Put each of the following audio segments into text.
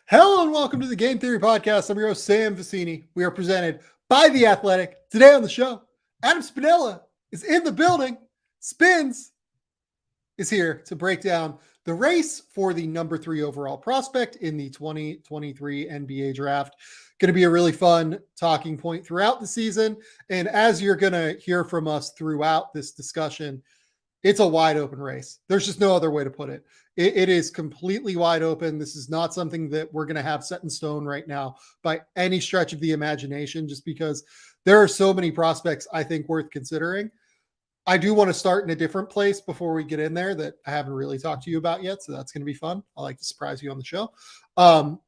Hello and welcome to the Game Theory Podcast. I'm your host, Sam Vicini. We are presented by The Athletic. Today on the show, Adam Spinella is in the building. Spins is here to break down the race for the number 3 overall prospect in the 2023 NBA draft. Going to be a really fun talking point throughout the season. And as you're going to hear from us throughout this discussion, it's a wide open race. There's just no other way to put it. It is completely wide open. This is not something that we're going to have set in stone right now by any stretch of the imagination, just because there are so many prospects I think worth considering. I do want to start in a different place before we get in there that I haven't really talked to you about yet. So that's going to be fun. I like to surprise you on the show. But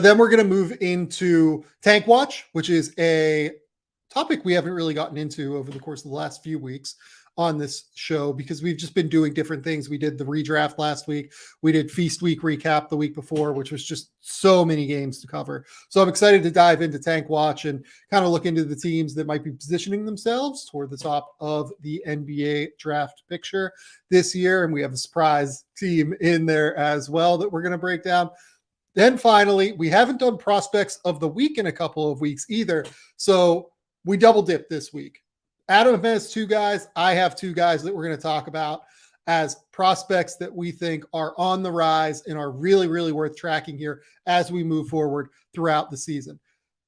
then we're going to move into Tank Watch, which is a topic we haven't really gotten into over the course of the last few weeks on this show because we've just been doing different things. We did the redraft last week. We did Feast Week recap the week before, which was just so many games to cover. So I'm excited to dive into Tank Watch and kind of look into the teams that might be positioning themselves toward the top of the NBA draft picture this year. And we have a surprise team in there as well that we're going to break down. Then finally, we haven't done prospects of the week in a couple of weeks either. So we double dipped this week. Adam has 2 guys. I have 2 guys that we're going to talk about as prospects that we think are on the rise and are really, really worth tracking here as we move forward throughout the season.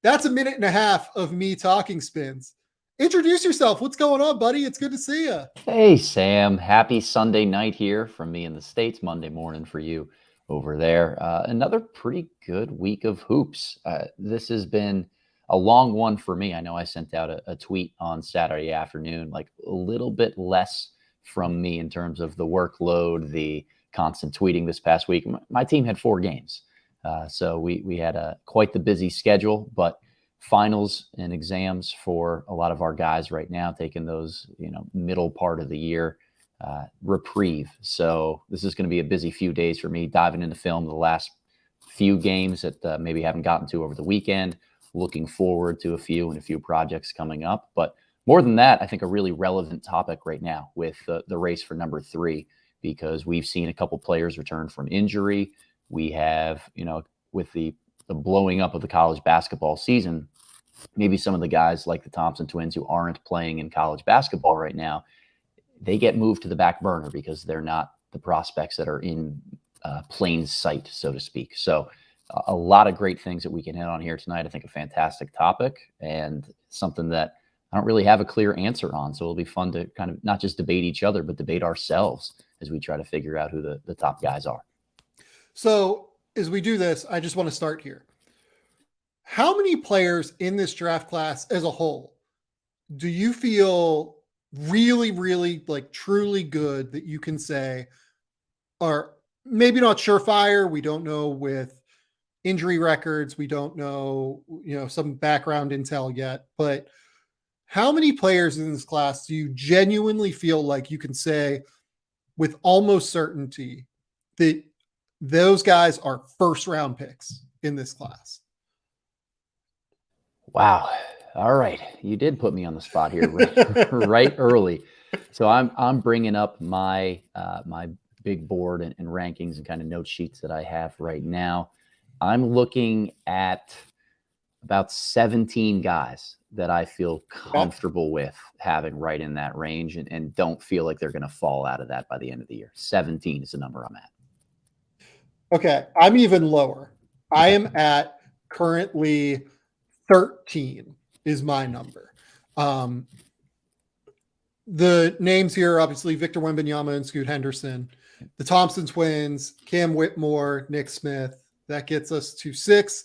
That's a minute and a half of me talking, Spins. Introduce yourself. What's going on, buddy? It's good to see you. Hey, Sam. Happy Sunday night here from me in the States, Monday morning for you over there. Another pretty good week of hoops. This has been a long one for me. I know I sent out a tweet on Saturday afternoon, like a little bit less from me in terms of the workload, the constant tweeting this past week. My team had 4 games. So we had quite the busy schedule, but finals and exams for a lot of our guys right now, taking those, middle part of the year reprieve. So this is going to be a busy few days for me, diving into film the last few games that maybe haven't gotten to over the weekend. Looking forward to a few projects coming up. But more than that, I think a really relevant topic right now with the race for number 3, because we've seen a couple players return from injury. We have, with the blowing up of the college basketball season, maybe some of the guys like the Thompson twins who aren't playing in college basketball right now, they get moved to the back burner because they're not the prospects that are in plain sight, so to speak. So a lot of great things that we can hit on here tonight. I think a fantastic topic and something that I don't really have a clear answer on. So it'll be fun to kind of not just debate each other, but debate ourselves as we try to figure out who the top guys are. So as we do this, I just want to start here. How many players in this draft class as a whole do you feel really, really like truly good that you can say are maybe not surefire? We don't know with injury records. We don't know, some background intel yet, but how many players in this class do you genuinely feel like you can say with almost certainty that those guys are first round picks in this class? Wow. All right. You did put me on the spot here right early. So I'm bringing up my big board and rankings and kind of note sheets that I have right now. I'm looking at about 17 guys that I feel comfortable with having right in that range and don't feel like they're going to fall out of that by the end of the year. 17 is the number I'm at. Okay. I'm even lower. I am at currently 13 is my number. The names here are obviously Victor Wembanyama and Scoot Henderson, the Thompson twins, Cam Whitmore, Nick Smith. That gets us to 6.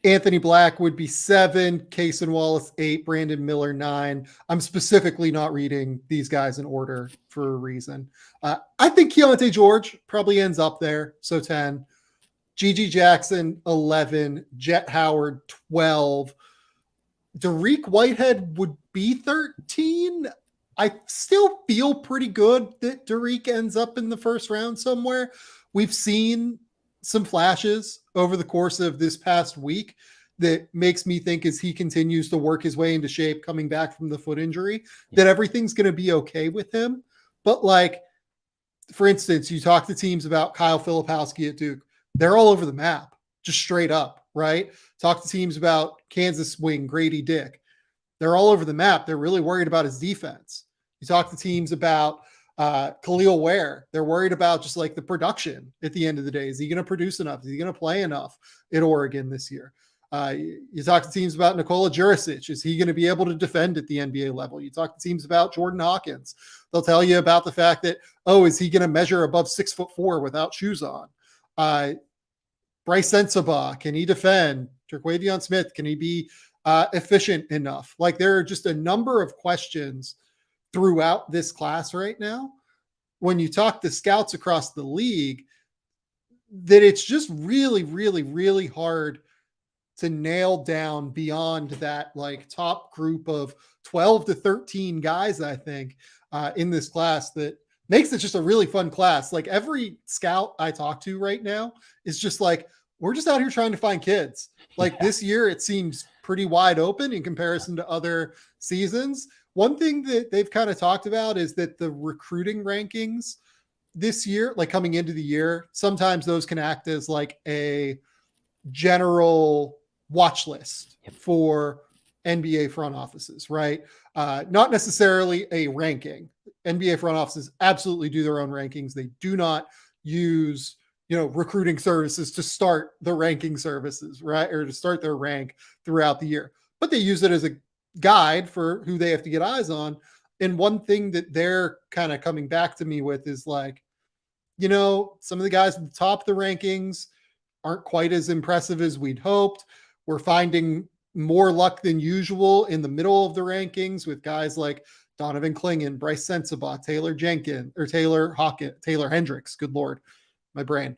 Anthony Black would be 7, Cason Wallace 8, Brandon Miller 9. I'm specifically not reading these guys in order for a reason. I think Keontae George probably ends up there, so 10. Gigi Jackson 11, Jet Howard 12. Dariq Whitehead would be 13. I still feel pretty good that Dariq ends up in the first round somewhere. We've seen some flashes over the course of this past week that makes me think as he continues to work his way into shape coming back from the foot injury, that everything's going to be okay with him. But like, for instance, you talk to teams about Kyle Filipowski at Duke. they're all over the map, just straight up, right? Talk to teams about Kansas wing Grady Dick. They're all over the map. They're really worried about his defense. You talk to teams about Khalil Ware. They're worried about just like the production at the end of the day. Is he going to produce enough? Is he going to play enough at Oregon this year? You talk to teams about Nikola Jurisic. Is he going to be able to defend at the NBA level? You talk to teams about Jordan Hawkins. They'll tell you about the fact that, is he going to measure above 6'4" without shoes on? Bryce Sensabaugh, can he defend? Terquavion Smith, can he be efficient enough? Like, there are just a number of questions throughout this class right now. When you talk to scouts across the league, that it's just really, really, really hard to nail down beyond that like top group of 12 to 13 guys, I think, in this class, that makes it just a really fun class. Like, every scout I talk to right now is just like, we're just out here trying to find kids. Like, this year, it seems pretty wide open in comparison to other seasons. One thing that they've kind of talked about is that the recruiting rankings this year, like coming into the year, sometimes those can act as like a general watch list for NBA front offices, right? Not necessarily a ranking. NBA front offices absolutely do their own rankings. They do not use, recruiting services to start the ranking services, right? Or to start their rank throughout the year, but they use it as a guide for who they have to get eyes on. And one thing that they're kind of coming back to me with is like, some of the guys at the top of the rankings aren't quite as impressive as we'd hoped. We're finding more luck than usual in the middle of the rankings with guys like Donovan Clingan, Bryce Sensabaugh, Taylor Hendricks. Good Lord, my brain.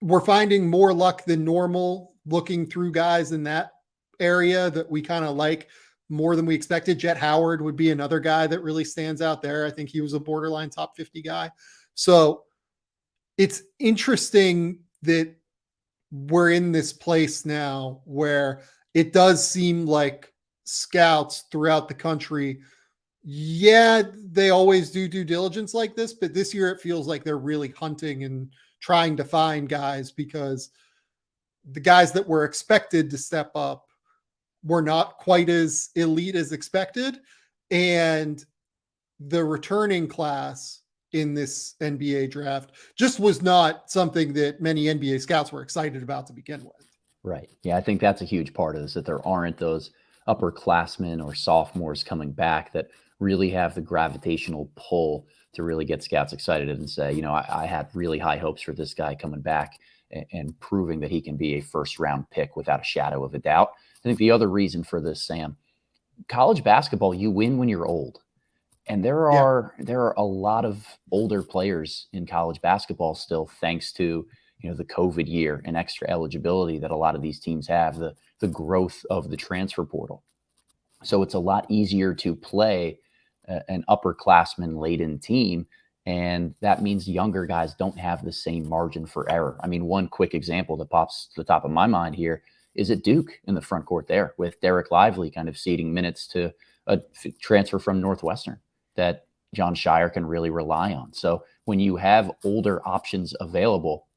We're finding more luck than normal looking through guys in that area that we kind of like more than we expected. Jet Howard would be another guy that really stands out there. I think he was a borderline top 50 guy. So it's interesting that we're in this place now where it does seem like scouts throughout the country, they always do due diligence like this, but this year it feels like they're really hunting and trying to find guys, because the guys that were expected to step up were not quite as elite as expected. And the returning class in this NBA draft just was not something that many NBA scouts were excited about to begin with. Right. Yeah, I think that's a huge part of this, that there aren't those upperclassmen or sophomores coming back that really have the gravitational pull to really get scouts excited and say, I had really high hopes for this guy coming back and proving that he can be a first-round pick without a shadow of a doubt. I think the other reason for this, Sam, college basketball, you win when you're old. And there are a lot of older players in college basketball still, thanks to the COVID year and extra eligibility that a lot of these teams have, the growth of the transfer portal. So it's a lot easier to play an upperclassman laden team, and that means younger guys don't have the same margin for error. I mean, one quick example that pops to the top of my mind here is at Duke in the front court there, with Derek Lively kind of ceding minutes to a transfer from Northwestern that John Shire can really rely on. So when you have older options available,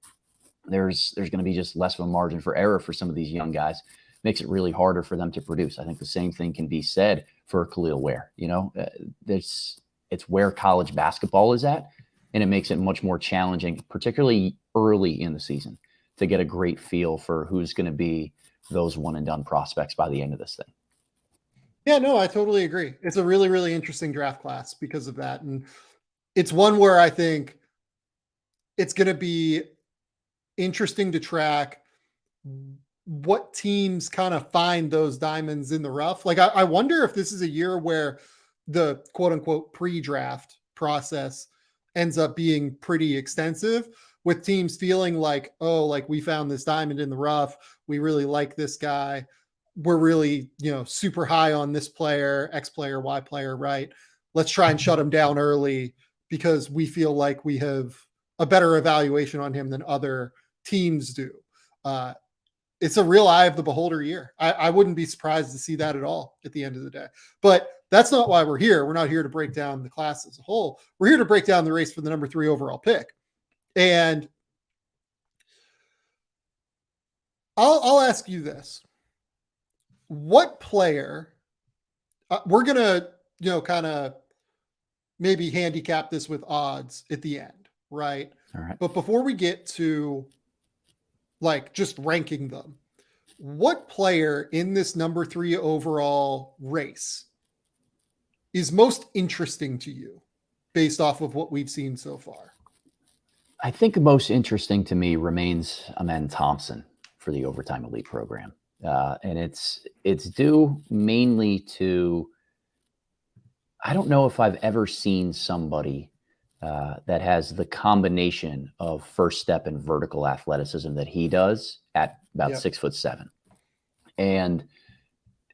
there's going to be just less of a margin for error for some of these young guys. Makes it really harder for them to produce. I think the same thing can be said for Khalil Ware. It's where college basketball is at, and it makes it much more challenging, particularly early in the season, to get a great feel for who's going to be those one and done prospects by the end of this thing. Yeah, no, I totally agree. It's a really, really interesting draft class because of that. And it's one where I think it's going to be interesting to track what teams kind of find those diamonds in the rough. Like, I wonder if this is a year where the quote unquote pre-draft process ends up being pretty extensive, with teams feeling like, we found this diamond in the rough. We really like this guy. We're really, super high on this player, X player, Y player, right? Let's try and shut him down early because we feel like we have a better evaluation on him than other teams do. It's a real eye of the beholder year. I wouldn't be surprised to see that at all at the end of the day. But that's not why we're here. We're not here to break down the class as a whole. We're here to break down the race for the number 3 overall pick. And I'll ask you this. What player, we're going to, kind of maybe handicap this with odds at the end, right? All right. But before we get to like just ranking them, what player in this number 3 overall race is most interesting to you based off of what we've seen so far? I think the most interesting to me remains Amen Thompson for the Overtime Elite program. And it's due mainly to, I don't know if I've ever seen somebody that has the combination of first step and vertical athleticism that he does at about 6'7". And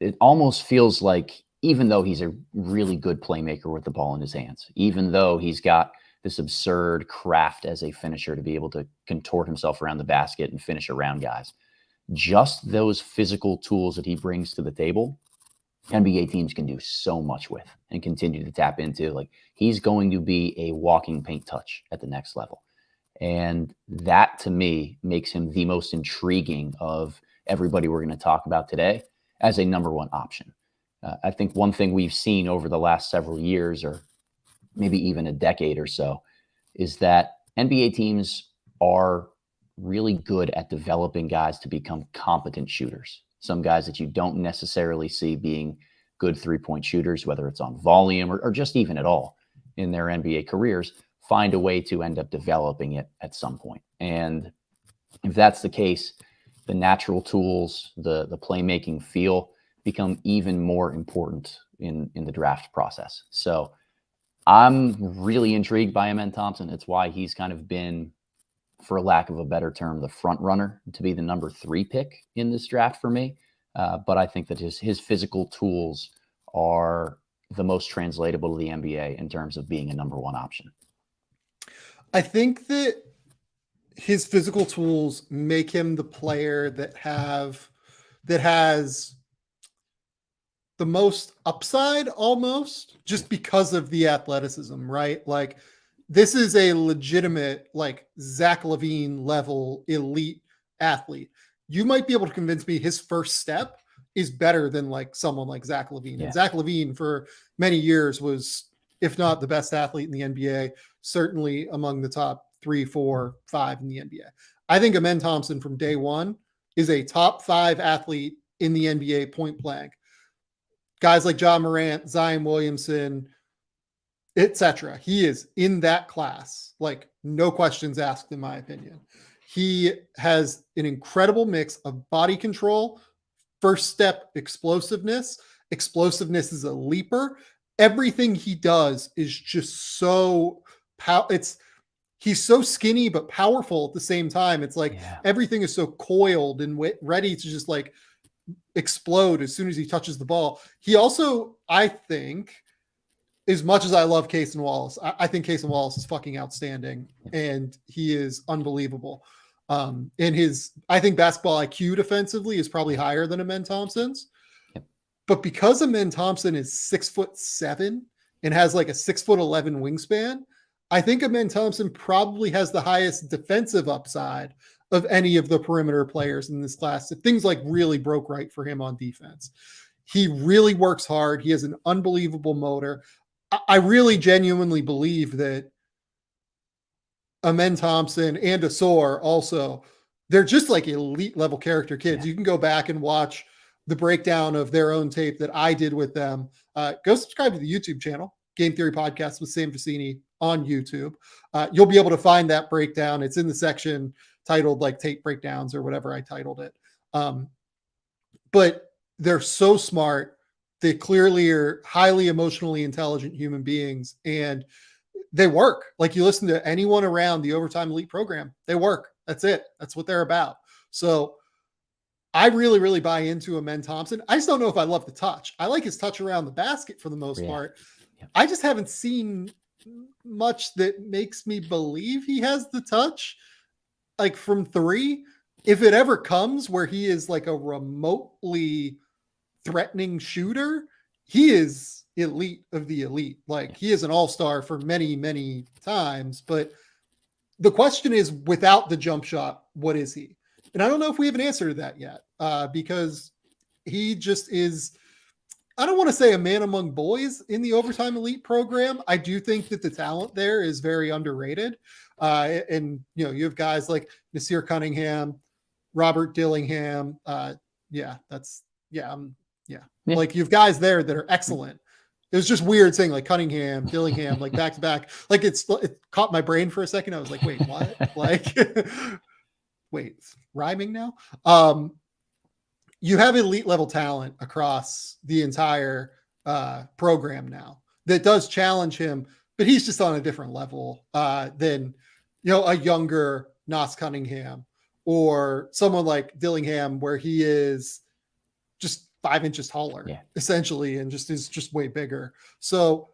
it almost feels like, even though he's a really good playmaker with the ball in his hands, even though he's got this absurd craft as a finisher to be able to contort himself around the basket and finish around guys, just those physical tools that he brings to the table, NBA teams can do so much with and continue to tap into. Like, he's going to be a walking paint touch at the next level. And that, to me, makes him the most intriguing of everybody we're going to talk about today as a number 1 option. I think one thing we've seen over the last several years, or maybe even a decade or so, is that NBA teams are really good at developing guys to become competent shooters. Some guys that you don't necessarily see being good 3-point shooters, whether it's on volume or just even at all in their NBA careers, find a way to end up developing it at some point. And if that's the case, the natural tools, the playmaking feel become even more important in the draft process. So I'm really intrigued by Amen Thompson. It's why he's kind of been, for lack of a better term, the front runner to be the number 3 pick in this draft for me. But I think that his physical tools are the most translatable to the NBA in terms of being a number 1 option. I think that his physical tools make him the player that has the most upside, almost, just because of the athleticism, right? Like, this is a legitimate, like, Zach LaVine level elite athlete. You might be able to convince me his first step is better than like someone like Zach LaVine. Yeah. And Zach LaVine for many years was, if not the best athlete in the NBA, certainly among the top 3, 4, 5 in the NBA. I think Amen Thompson from day one is a top 5 athlete in the NBA point blank. Guys like John Morant, Zion Williamson, etc. He is in that class, like, no questions asked, in my opinion. He has an incredible mix of body control, first step explosiveness. Explosiveness is a leaper. Everything he does is just so he's so skinny but powerful at the same time. It's like everything is so coiled and ready to just like explode as soon as he touches the ball. He also, I think, as much as I love Cason Wallace, I think Cason Wallace is fucking outstanding, and he is unbelievable. And I think basketball IQ defensively is probably higher than Amen Thompson's. But because Amen Thompson is 6'7" and has like a 6'11" wingspan, I think Amen Thompson probably has the highest defensive upside of any of the perimeter players in this class. If things like really broke right for him on defense, he really works hard. He has an unbelievable motor. I really genuinely believe that Amen Thompson and Asor also, they're just like elite level character kids. You can go back and watch the breakdown of their own tape that I did with them. Go subscribe to the YouTube channel, Game Theory Podcast with Sam Vecini on YouTube. You'll be able to find that breakdown. It's in the section titled like tape breakdowns or whatever I titled it. But they're so smart. They clearly are highly emotionally intelligent human beings, and they work. Like, you listen to anyone around the Overtime Elite program, they work. That's it. That's what they're about. So I really, really buy into Amen Thompson. I just don't know if I love the touch. I like his touch around the basket for the most part. I just haven't seen much that makes me believe he has the touch, like from 3. If it ever comes where he is like a remotely threatening shooter, he is elite of the elite. Like, he is an all-star for many, many times. But the question is, without the jump shot, what is he? And I don't know if we have an answer to that yet, because he just is, I don't want to say a man among boys in the Overtime Elite program. I do think that the talent there is very underrated. And, you know, you have guys like Nasir Cunningham, Robert Dillingham. Yeah. Like you have guys there that are excellent. It was just weird saying like Cunningham, Dillingham, like back to back. Like it caught my brain for a second. I was like, wait, what? Like, wait, rhyming now? You have elite level talent across the entire program now that does challenge him, but he's just on a different level than, you know, a younger Nas Cunningham or someone like Dillingham, where he is just 5 inches taller, essentially, and just is just way bigger. So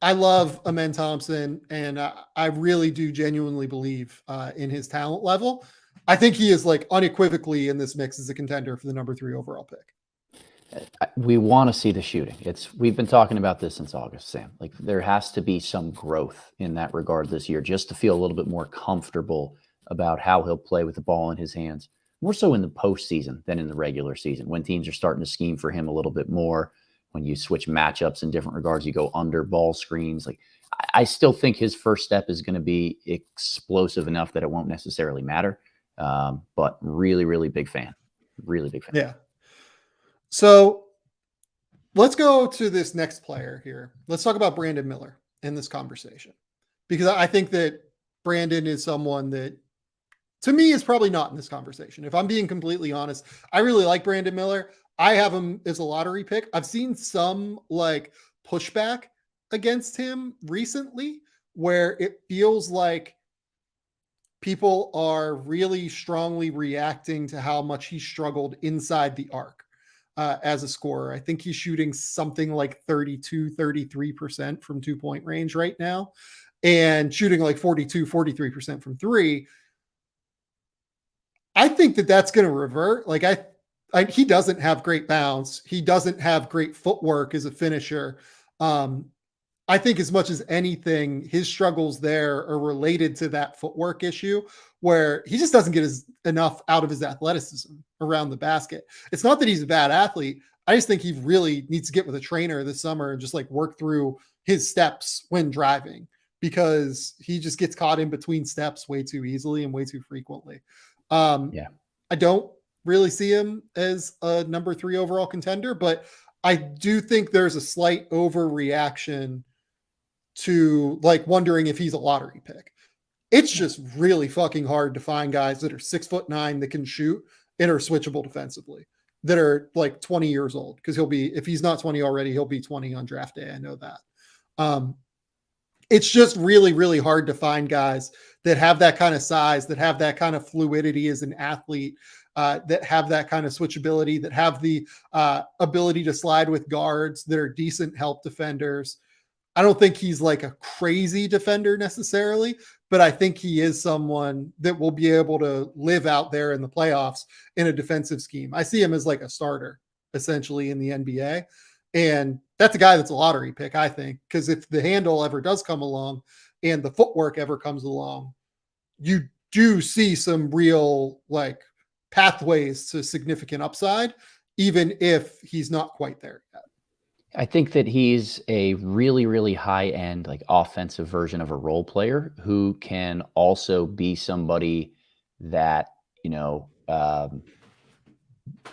I love Amen Thompson, and I really do genuinely believe in his talent level. I think he is like unequivocally in this mix as a contender for the number 3 overall pick. We want to see the shooting. We've been talking about this since August, Sam. Like there has to be some growth in that regard this year, just to feel a little bit more comfortable about how he'll play with the ball in his hands, more so in the postseason than in the regular season, when teams are starting to scheme for him a little bit more. When you switch matchups in different regards, you go under ball screens. Like I still think his first step is going to be explosive enough that it won't necessarily matter. But really, really big fan. Really big fan. Yeah. So let's go to this next player here. Let's talk about Brandon Miller in this conversation, because I think that Brandon is someone that, to me, is probably not in this conversation. If I'm being completely honest, I really like Brandon Miller. I have him as a lottery pick. I've seen some like pushback against him recently where it feels like people are really strongly reacting to how much he struggled inside the arc as a scorer. I think he's shooting something like 33% from 2-point range right now, and shooting like 43% from 3. I think that that's going to revert. Like he doesn't have great bounce. He doesn't have great footwork as a finisher. I think as much as anything, his struggles there are related to that footwork issue, where he just doesn't get enough out of his athleticism around the basket. It's not that he's a bad athlete. I just think he really needs to get with a trainer this summer and just like work through his steps when driving, because he just gets caught in between steps way too easily and way too frequently. I don't really see him as a number 3 overall contender, but I do think there's a slight overreaction to like wondering if he's a lottery pick. It's just really fucking hard to find guys that are 6'9" that can shoot and are switchable defensively, that are like 20 years old. Because if he's not 20 already, he'll be 20 on draft day. I know that. It's just really, really hard to find guys that have that kind of size, that have that kind of fluidity as an athlete, that have that kind of switchability, that have the ability to slide with guards, that are decent help defenders. I don't think he's like a crazy defender necessarily, but I think he is someone that will be able to live out there in the playoffs in a defensive scheme. I see him as like a starter essentially in the NBA. And that's a guy that's a lottery pick, I think, because if the handle ever does come along and the footwork ever comes along, you do see some real like pathways to significant upside, even if he's not quite there yet. I think that he's a really, really high-end, like offensive version of a role player who can also be somebody that, you know,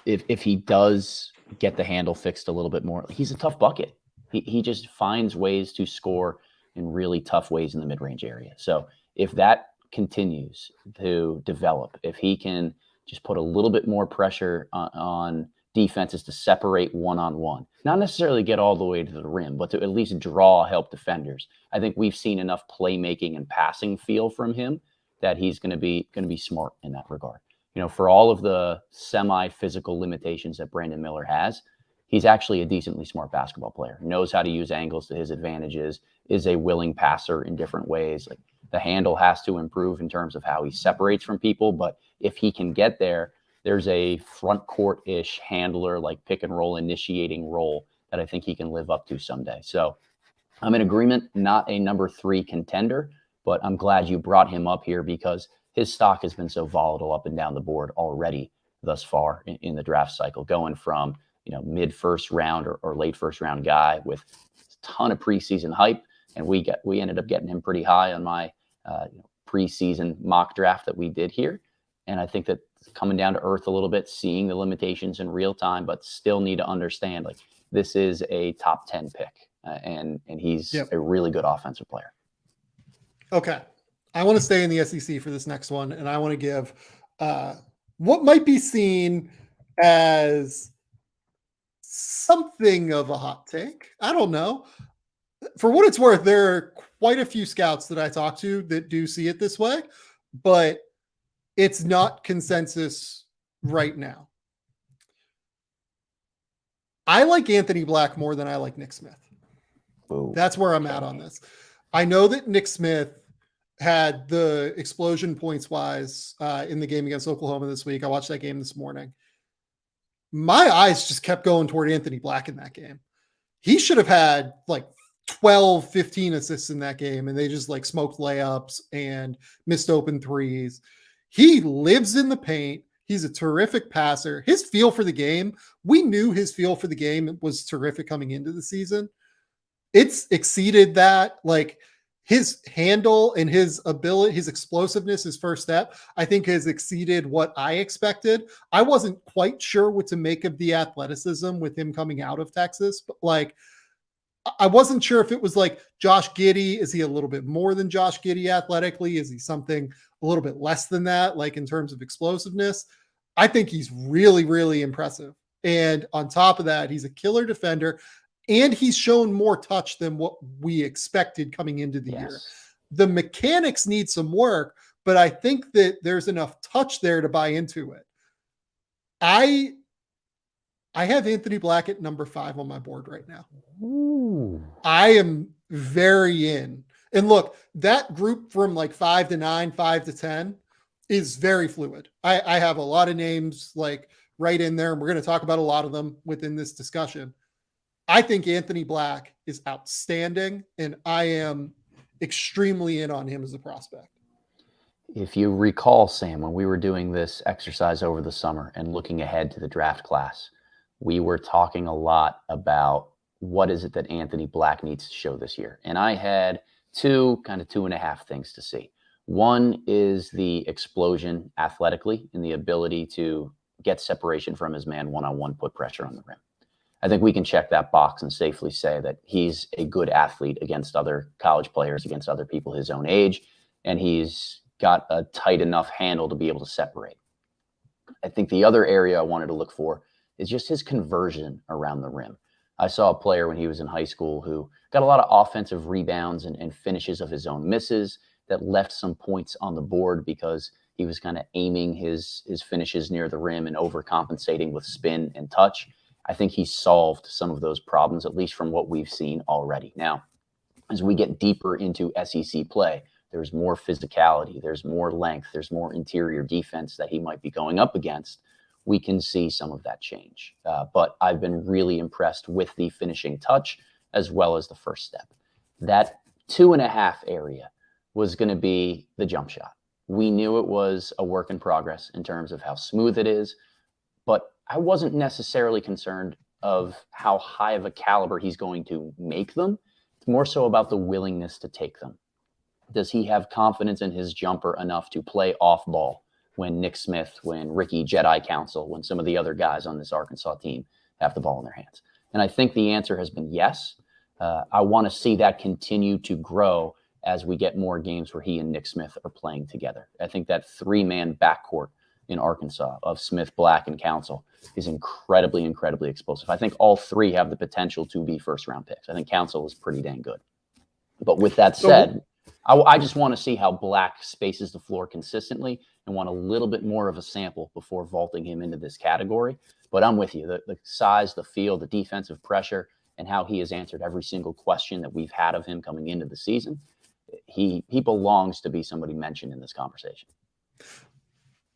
if he does get the handle fixed a little bit more, he's a tough bucket. He just finds ways to score in really tough ways in the mid-range area. So if that continues to develop, if he can just put a little bit more pressure on defenses to separate one-on-one, not necessarily get all the way to the rim, but to at least draw help defenders. I think we've seen enough playmaking and passing feel from him that he's going to be smart in that regard. You know, for all of the semi-physical limitations that Brandon Miller has, he's actually a decently smart basketball player. Knows how to use angles to his advantages, is a willing passer in different ways. Like the handle has to improve in terms of how he separates from people, but if he can get there, there's a front court-ish handler, like pick and roll initiating role that I think he can live up to someday. So I'm in agreement, not a number 3 contender, but I'm glad you brought him up here because his stock has been so volatile up and down the board already thus far in the draft cycle, going from, mid first round or late first round guy with a ton of preseason hype. And we ended up getting him pretty high on my preseason mock draft that we did here. And I think that coming down to earth a little bit, seeing the limitations in real time, but still need to understand, like, this is a top 10 pick, and he's a really good offensive player. Okay. I want to stay in the SEC for this next one, and I want to give what might be seen as something of a hot take. I don't know. For what it's worth, there are quite a few scouts that I talk to that do see it this way, but it's not consensus right now. I like Anthony Black more than I like Nick Smith. Ooh, that's where I'm at on this. I know that Nick Smith had the explosion points wise in the game against Oklahoma this week. I watched that game this morning. My eyes just kept going toward Anthony Black in that game. He should have had like 12, 15 assists in that game, and they just like smoked layups and missed open threes. He lives in the paint. He's a terrific passer. His feel for the game, we knew his feel for the game was terrific coming into the season. It's exceeded that. Like, his handle and his ability, his explosiveness, his first step, I think has exceeded what I expected. I wasn't quite sure what to make of the athleticism with him coming out of Texas, but like, I wasn't sure if it was like Josh Giddey. Is he a little bit more than Josh Giddey athletically? Is he something a little bit less than that, like in terms of explosiveness? I think he's really, really impressive. And on top of that, he's a killer defender, and he's shown more touch than what we expected coming into the year. The mechanics need some work, but I think that there's enough touch there to buy into it. I have Anthony Black at number 5 on my board right now. Ooh. I am very in. And look, that group from like 5 to 9, 5 to 10 is very fluid. I have a lot of names like right in there, and we're going to talk about a lot of them within this discussion. I think Anthony Black is outstanding, and I am extremely in on him as a prospect. If you recall, Sam, when we were doing this exercise over the summer and looking ahead to the draft class, we were talking a lot about what is it that Anthony Black needs to show this year. And I had two and a half things to see. One is the explosion athletically and the ability to get separation from his man one-on-one, put pressure on the rim. I think we can check that box and safely say that he's a good athlete against other college players, against other people his own age, and he's got a tight enough handle to be able to separate. I think the other area I wanted to look for is just his conversion around the rim. I saw a player when he was in high school who got a lot of offensive rebounds and finishes of his own misses that left some points on the board because he was kind of aiming his finishes near the rim and overcompensating with spin and touch. I think he solved some of those problems, at least from what we've seen already. Now, as we get deeper into SEC play, there's more physicality, there's more length, there's more interior defense that he might be going up against. We can see some of that change. But I've been really impressed with the finishing touch as well as the first step. That 2.5 area was going to be the jump shot. We knew it was a work in progress in terms of how smooth it is, but I wasn't necessarily concerned of how high of a caliber he's going to make them. It's more so about the willingness to take them. Does he have confidence in his jumper enough to play off ball when Nick Smith, when Ricky Jedi Council, when some of the other guys on this Arkansas team have the ball in their hands? And I think the answer has been yes. I want to see that continue to grow as we get more games where he and Nick Smith are playing together. I think that 3-man backcourt in Arkansas of Smith, Black, and Council is incredibly, incredibly explosive. I think all three have the potential to be first-round picks. I think Council is pretty dang good. But with that said, I just want to see how Black spaces the floor consistently and want a little bit more of a sample before vaulting him into this category. But I'm with you. The size, the feel, the defensive pressure, and how he has answered every single question that we've had of him coming into the season, he belongs to be somebody mentioned in this conversation.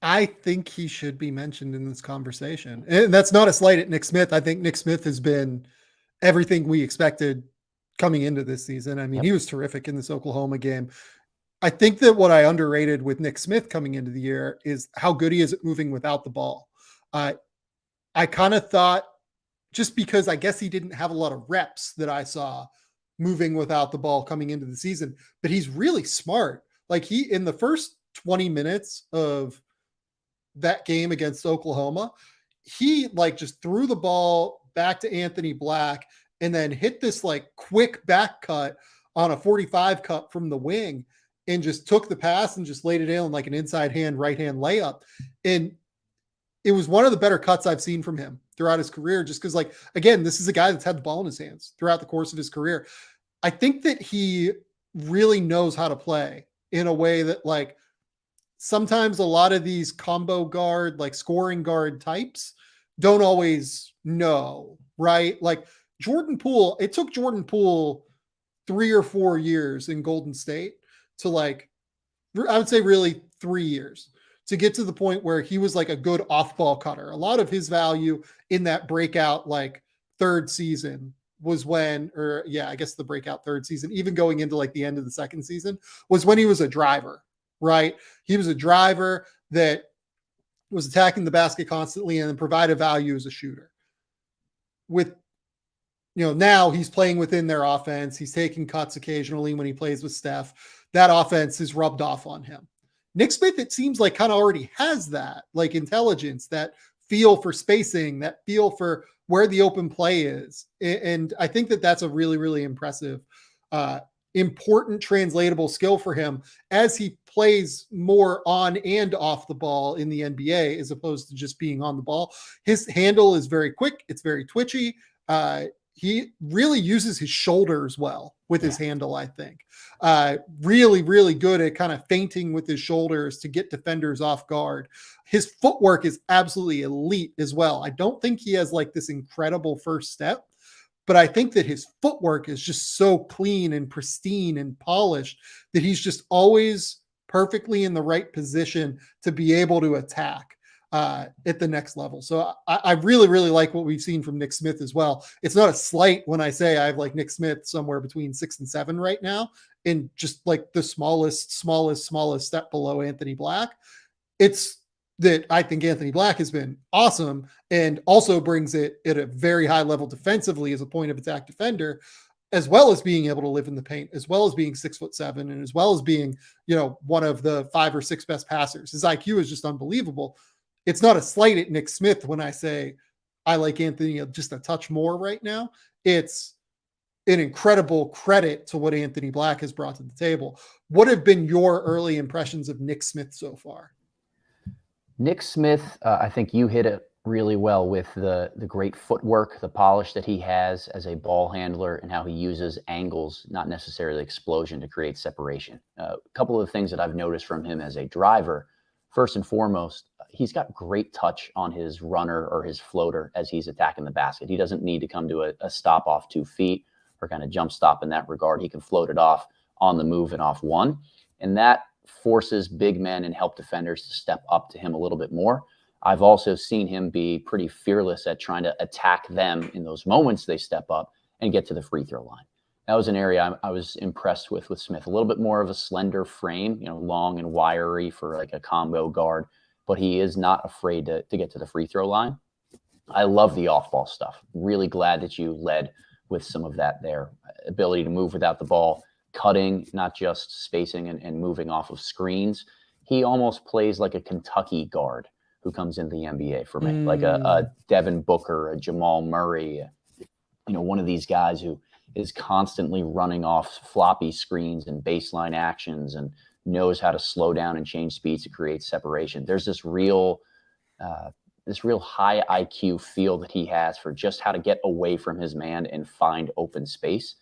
I think he should be mentioned in this conversation. And that's not a slight at Nick Smith. I think Nick Smith has been everything we expected coming into this season. I mean, he was terrific in this Oklahoma game. I think that what I underrated with Nick Smith coming into the year is how good he is at moving without the ball. I kind of thought, just because I guess he didn't have a lot of reps that I saw moving without the ball coming into the season, but he's really smart. Like, he, in the first 20 minutes of that game against Oklahoma, he like just threw the ball back to Anthony Black and then hit this like quick back cut on a 45 cut from the wing and just took the pass and just laid it in like an inside hand, right hand layup. And it was one of the better cuts I've seen from him throughout his career, just because, like, again, this is a guy that's had the ball in his hands throughout the course of his career. I think that he really knows how to play in a way that, like, sometimes a lot of these combo guard, like scoring guard types don't always know, right? Like Jordan Poole, it took Jordan Poole 3 or 4 years in Golden State to, like, I would say really 3 years to get to the point where he was like a good off-ball cutter. A lot of his value in that breakout, like, third season was when, or yeah, I guess the breakout third season, even going into like the end of the second season, was when he was a driver, right? He was a driver that was attacking the basket constantly and then provided value as a shooter. With, you know, now he's playing within their offense. He's taking cuts occasionally when he plays with Steph. That offense is rubbed off on him. Nick Smith, it seems like, kind of already has that, like, intelligence, that feel for spacing, that feel for where the open play is. And I think that that's a really, really impressive, important translatable skill for him as he plays more on and off the ball in the NBA, as opposed to just being on the ball. His handle is very quick. It's very twitchy. He really uses his shoulders well with his handle, I think. Really, really good at kind of feinting with his shoulders to get defenders off guard. His footwork is absolutely elite as well. I don't think he has like this incredible first step, but I think that his footwork is just so clean and pristine and polished that he's just always perfectly in the right position to be able to attack at the next level. So I really, really like what we've seen from Nick Smith as well. It's not a slight when I say I have like Nick Smith somewhere between 6 and 7 right now, and just like the smallest step below Anthony Black. It's that I think Anthony Black has been awesome and also brings it at a very high level defensively as a point of attack defender, as well as being able to live in the paint, as well as being 6'7", and as well as being, you know, one of the 5 or 6 best passers. His IQ is just unbelievable. It's not a slight at Nick Smith when I say I like Anthony just a touch more right now. It's an incredible credit to what Anthony Black has brought to the table. What have been your early impressions of Nick Smith so far? Nick Smith, I think you hit it really well with the great footwork, the polish that he has as a ball handler, and how he uses angles, not necessarily explosion, to create separation. A couple of things that I've noticed from him as a driver. First and foremost, he's got great touch on his runner or his floater as he's attacking the basket. He doesn't need to come to a stop off 2 feet or kind of jump stop in that regard. He can float it off on the move and off one. And that forces big men and help defenders to step up to him a little bit more. I've also seen him be pretty fearless at trying to attack them in those moments they step up and get to the free throw line. That was an area I was impressed with Smith. A little bit more of a slender frame, you know, long and wiry for like a combo guard, but he is not afraid to get to the free throw line. I love the off-ball stuff. Really glad that you led with some of that there. Ability to move without the ball, cutting, not just spacing and moving off of screens. He almost plays like a Kentucky guard who comes into the NBA for me, like a Devin Booker, a Jamal Murray, you know, one of these guys who is constantly running off floppy screens and baseline actions and knows how to slow down and change speeds to create separation. There's this real high IQ feel that he has for just how to get away from his man and find open space.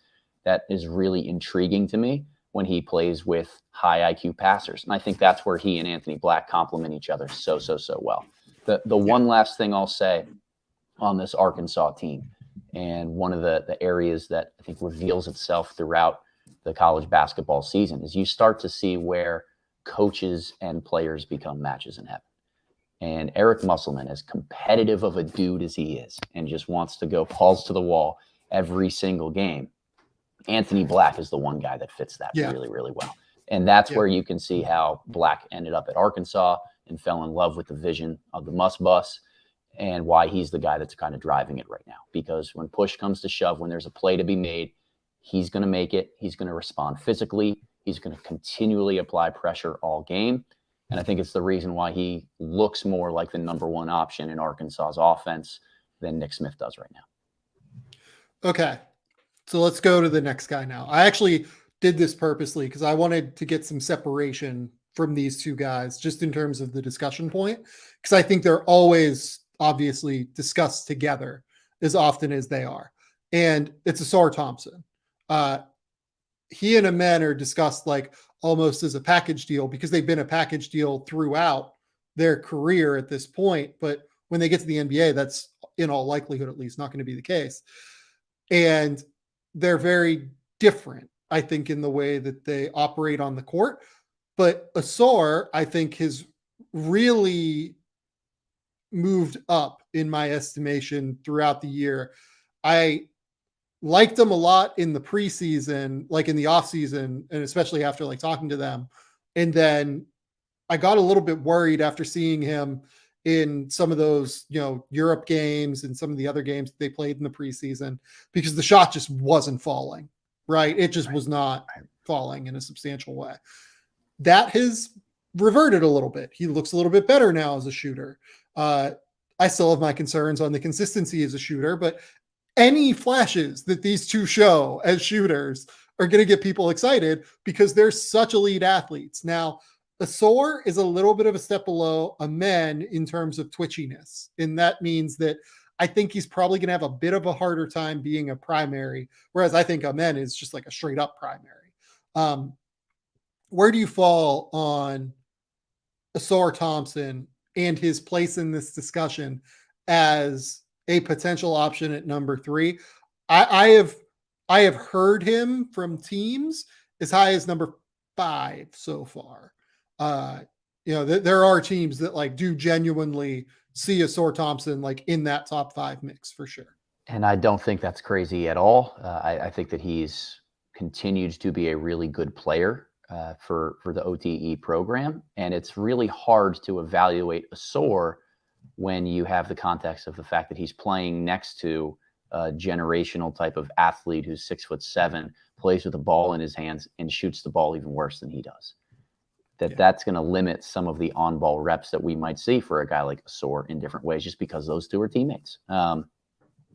That is really intriguing to me when he plays with high IQ passers. And I think that's where he and Anthony Black complement each other so well. The one last thing I'll say on this Arkansas team, and one of the areas that I think reveals itself throughout the college basketball season, is you start to see where coaches and players become matches in heaven. And Eric Musselman, as competitive of a dude as he is, and just wants to go balls to the wall every single game, Anthony Black is the one guy that fits that really, really well. And that's where you can see how Black ended up at Arkansas and fell in love with the vision of the Must Bus, and why he's the guy that's kind of driving it right now. Because when push comes to shove, when there's a play to be made, he's going to make it. He's going to respond physically. He's going to continually apply pressure all game. And I think it's the reason why he looks more like the number one option in Arkansas's offense than Nick Smith does right now. Okay. So let's go to the next guy now. I actually did this purposely because I wanted to get some separation from these two guys just in terms of the discussion point, because I think they're always obviously discussed together as often as they are. And it's Ausar Thompson. He and Amen are discussed like almost as a package deal because they've been a package deal throughout their career at this point. But when they get to the NBA, that's in all likelihood, at least, not going to be the case. And they're very different, I think, in the way that they operate on the court. But Ausar, I think, has really moved up in my estimation throughout the year. I liked them a lot in the preseason, like in the offseason, and especially after like talking to them. And then I got a little bit worried after seeing him in some of those, Europe games and some of the other games that they played in the preseason, because the shot just wasn't falling, right? It just was not falling in a substantial way. That has reverted a little bit. He looks a little bit better now as a shooter. I still have my concerns on the consistency as a shooter, but any flashes that these two show as shooters are going to get people excited because they're such elite athletes. Now, Ausar is a little bit of a step below Amen in terms of twitchiness. And that means that I think he's probably going to have a bit of a harder time being a primary, whereas I think Amen is just like a straight up primary. Where do you fall on Ausar Thompson and his place in this discussion as a potential option at number 3? I have heard him from teams as high as number 5 so far. There are teams that like do genuinely see Ausar Thompson like in that top 5 mix for sure. And I don't think that's crazy at all. I think that he's continued to be a really good player for the OTE program. And it's really hard to evaluate Ausar when you have the context of the fact that he's playing next to a generational type of athlete who's 6'7", plays with the ball in his hands, and shoots the ball even worse than he does. That's going to limit some of the on-ball reps that we might see for a guy like Ausar in different ways, just because those two are teammates. I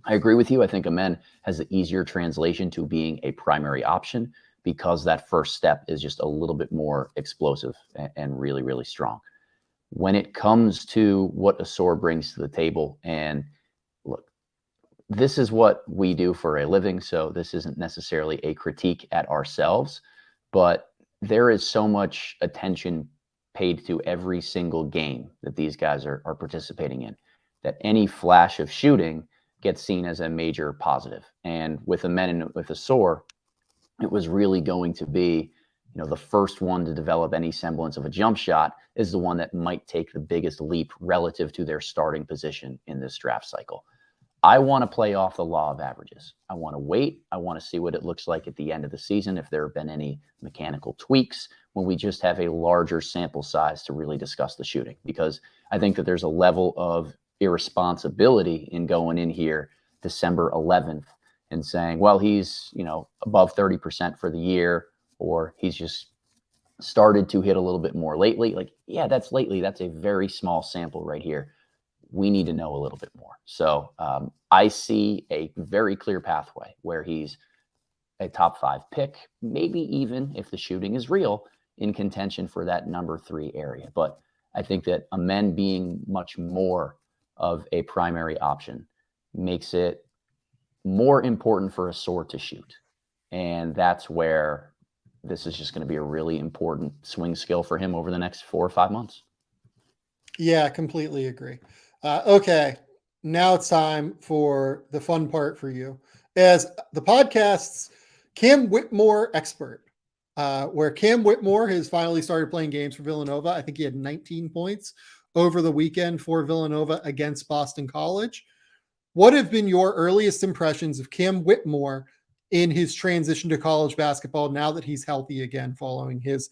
agree with you. I think Amen has the easier translation to being a primary option because that first step is just a little bit more explosive and really, really strong. When it comes to what Ausar brings to the table, and look, this is what we do for a living, so this isn't necessarily a critique at ourselves, but there is so much attention paid to every single game that these guys are participating in, that any flash of shooting gets seen as a major positive. And with Amen and with Ausar, it was really going to be, the first one to develop any semblance of a jump shot is the one that might take the biggest leap relative to their starting position in this draft cycle. I want to play off the law of averages. I want to wait. I want to see what it looks like at the end of the season, if there have been any mechanical tweaks, when we just have a larger sample size to really discuss the shooting. Because I think that there's a level of irresponsibility in going in here December 11th and saying, well, he's, above 30% for the year, or he's just started to hit a little bit more lately. Like, yeah, that's lately. That's a very small sample right here. We need to know a little bit more. So I see a very clear pathway where he's a top 5 pick, maybe even if the shooting is real, in contention for that number 3 area. But I think that Amen being much more of a primary option makes it more important for Ausar to shoot. And that's where this is just going to be a really important swing skill for him over the next 4 or 5 months. Yeah, completely agree. Okay, now it's time for the fun part for you, as the podcast's Cam Whitmore expert, where Cam Whitmore has finally started playing games for Villanova. I think he had 19 points over the weekend for Villanova against Boston College. What have been your earliest impressions of Cam Whitmore in his transition to college basketball now that he's healthy again following his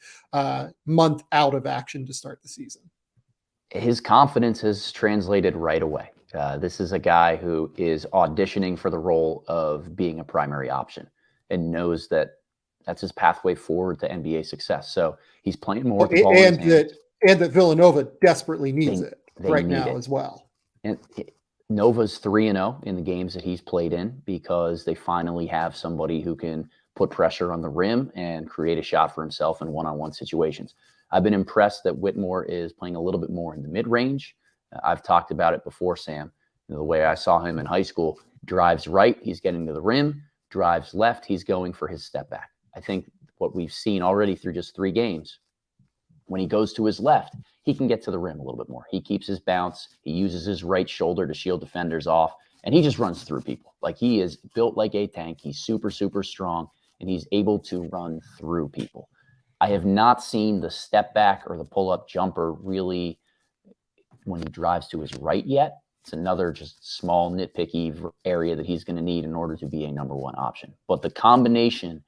month out of action to start the season? His confidence has translated right away. This is a guy who is auditioning for the role of being a primary option and knows that that's his pathway forward to NBA success. So he's playing more with the ball in his hands. And that Villanova desperately needs they right need now it as well. And Nova's 3-0 in the games that he's played in because they finally have somebody who can put pressure on the rim and create a shot for himself in one-on-one situations. I've been impressed that Whitmore is playing a little bit more in the mid-range. I've talked about it before, Sam. The way I saw him in high school, drives right, he's getting to the rim, drives left, he's going for his step back. I think what we've seen already through just 3 games, when he goes to his left, he can get to the rim a little bit more. He keeps his bounce. He uses his right shoulder to shield defenders off, and he just runs through people. Like, he is built like a tank. He's super, super strong, and he's able to run through people. I have not seen the step back or the pull-up jumper really when he drives to his right yet. It's another just small nitpicky area that he's going to need in order to be a number 1 option. But the combination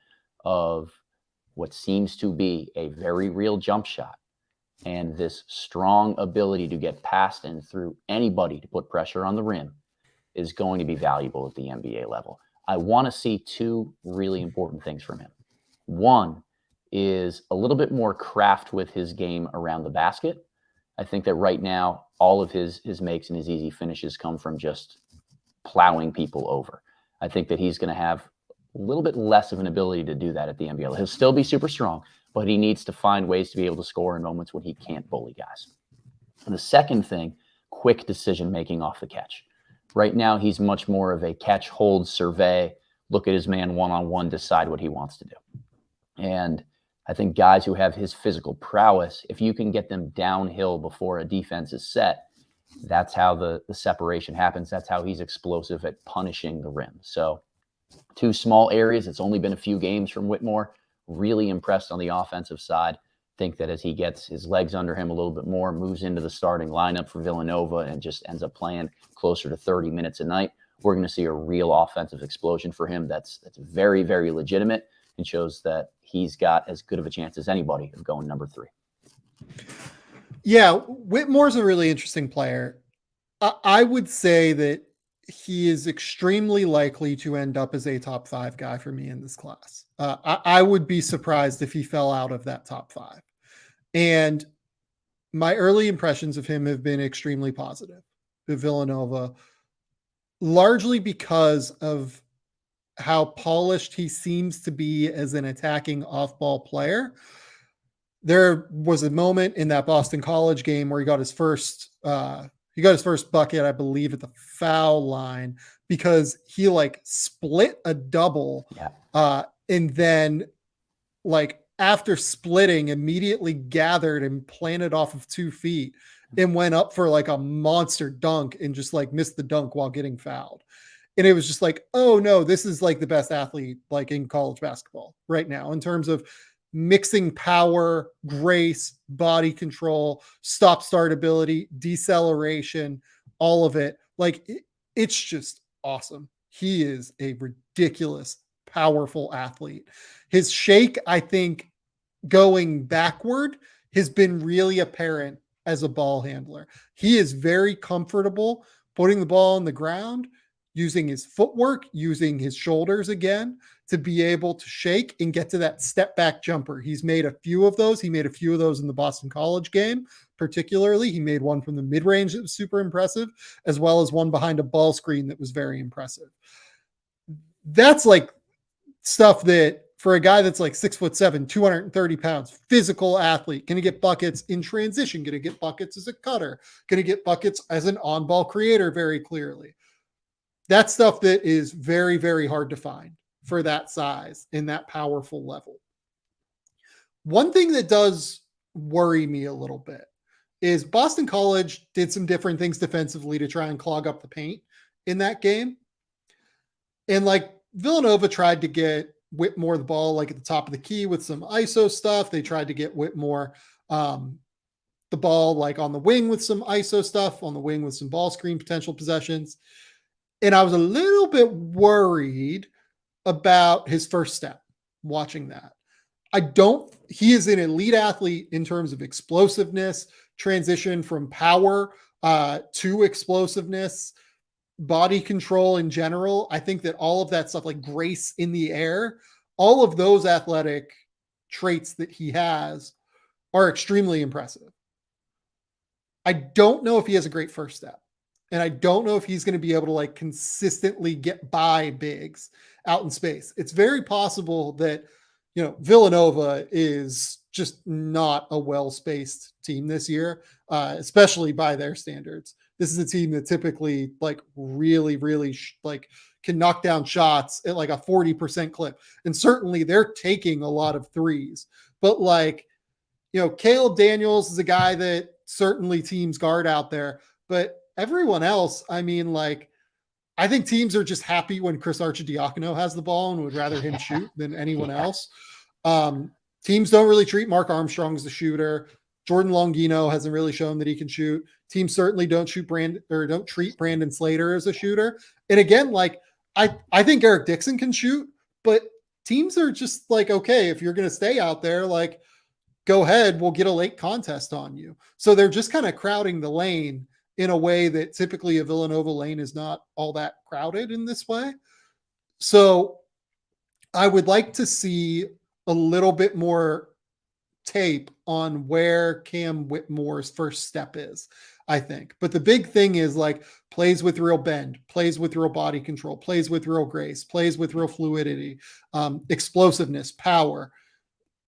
of what seems to be a very real jump shot and this strong ability to get past and through anybody to put pressure on the rim is going to be valuable at the NBA level. I want to see 2 really important things from him. One is a little bit more craft with his game around the basket. I think that right now, all of his makes and his easy finishes come from just plowing people over. I think that he's going to have a little bit less of an ability to do that at the NBA level. He'll still be super strong, but he needs to find ways to be able to score in moments when he can't bully guys. And the second thing, quick decision-making off the catch. Right now, he's much more of a catch, hold, survey, look at his man one-on-one, decide what he wants to do. And I think guys who have his physical prowess, if you can get them downhill before a defense is set, that's how the separation happens. That's how he's explosive at punishing the rim. So 2 small areas. It's only been a few games from Whitmore. Really impressed on the offensive side. Think that as he gets his legs under him a little bit more, moves into the starting lineup for Villanova and just ends up playing closer to 30 minutes a night, we're going to see a real offensive explosion for him. That's very, very legitimate and shows that he's got as good of a chance as anybody of going number 3. Yeah, Whitmore's a really interesting player. I would say that he is extremely likely to end up as a top 5 guy for me in this class. I would be surprised if he fell out of that top 5. And my early impressions of him have been extremely positive at Villanova, largely because of how polished he seems to be as an attacking off-ball player. There was a moment in that Boston College game where he got his first bucket, I believe, at the foul line because he split a double. Yeah. And then after splitting, immediately gathered and planted off of 2 feet and went up for a monster dunk and just missed the dunk while getting fouled. And it was just oh no, this is the best athlete in college basketball right now in terms of mixing power, grace, body control, stop-start ability, deceleration, all of it. It's just awesome. He is a ridiculous, powerful athlete. His shake, I think, going backward has been really apparent as a ball handler. He is very comfortable putting the ball on the ground, using his footwork, using his shoulders again to be able to shake and get to that step back jumper. He's made a few of those. He made a few of those in the Boston College game, particularly. He made one from the mid-range that was super impressive, as well as one behind a ball screen that was very impressive. That's stuff that for a guy that's 6'7", 230 pounds, physical athlete, going to get buckets in transition, going to get buckets as a cutter, going to get buckets as an on-ball creator very clearly. That's stuff that is very, very hard to find for that size and that powerful level. One thing that does worry me a little bit is Boston College did some different things defensively to try and clog up the paint in that game. And Villanova tried to get Whitmore the ball at the top of the key with some ISO stuff. They tried to get Whitmore the ball on the wing with some ISO stuff, on the wing with some ball screen potential possessions. And I was a little bit worried about his first step watching that. He is an elite athlete in terms of explosiveness, transition from power to explosiveness, body control in general. I think that all of that stuff, like grace in the air, all of those athletic traits that he has are extremely impressive. I don't know if he has a great first step. And I don't know if he's going to be able to like consistently get by bigs out in space. It's very possible that, Villanova is just not a well-spaced team this year, especially by their standards. This is a team that typically like really, really like can knock down shots at like a 40% clip. And certainly they're taking a lot of threes, but like, Caleb Daniels is a guy that certainly teams guard out there, but everyone else, I mean, like, I think teams are just happy when Chris Arcidiacono has the ball and would rather him shoot than anyone else. Teams don't really treat Mark Armstrong as a shooter. Jordan Longino hasn't really shown that he can shoot. Teams certainly don't treat Brandon Slater as a shooter. And again, like I think Eric Dixon can shoot, but teams are just like, okay, if you're going to stay out there, like go ahead, we'll get a late contest on you. So they're just kind of crowding the lane in a way that typically a Villanova lane is not all that crowded in this way. So I would like to see a little bit more tape on where Cam Whitmore's first step is, I think. But the big thing is like plays with real bend, plays with real body control, plays with real grace, plays with real fluidity, explosiveness, power.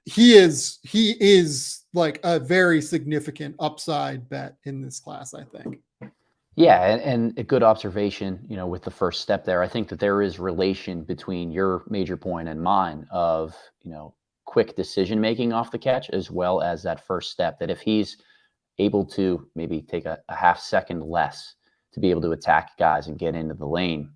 He is like a very significant upside bet in this class, I think. Yeah, and a good observation, with the first step there. I think that there is relation between your major point and mine of, quick decision making off the catch, as well as that first step, that if he's able to maybe take a half second less to be able to attack guys and get into the lane,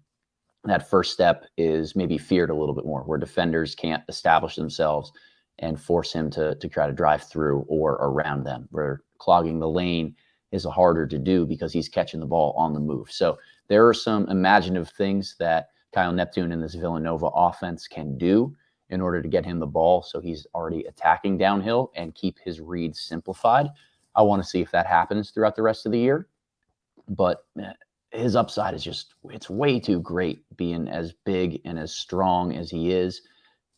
that first step is maybe feared a little bit more, where defenders can't establish themselves and force him to try to drive through or around them, where clogging the lane is harder to do because he's catching the ball on the move. So there are some imaginative things that Kyle Neptune and this Villanova offense can do in order to get him the ball so he's already attacking downhill and keep his reads simplified. I want to see if that happens throughout the rest of the year. But his upside is just, it's way too great being as big and as strong as he is.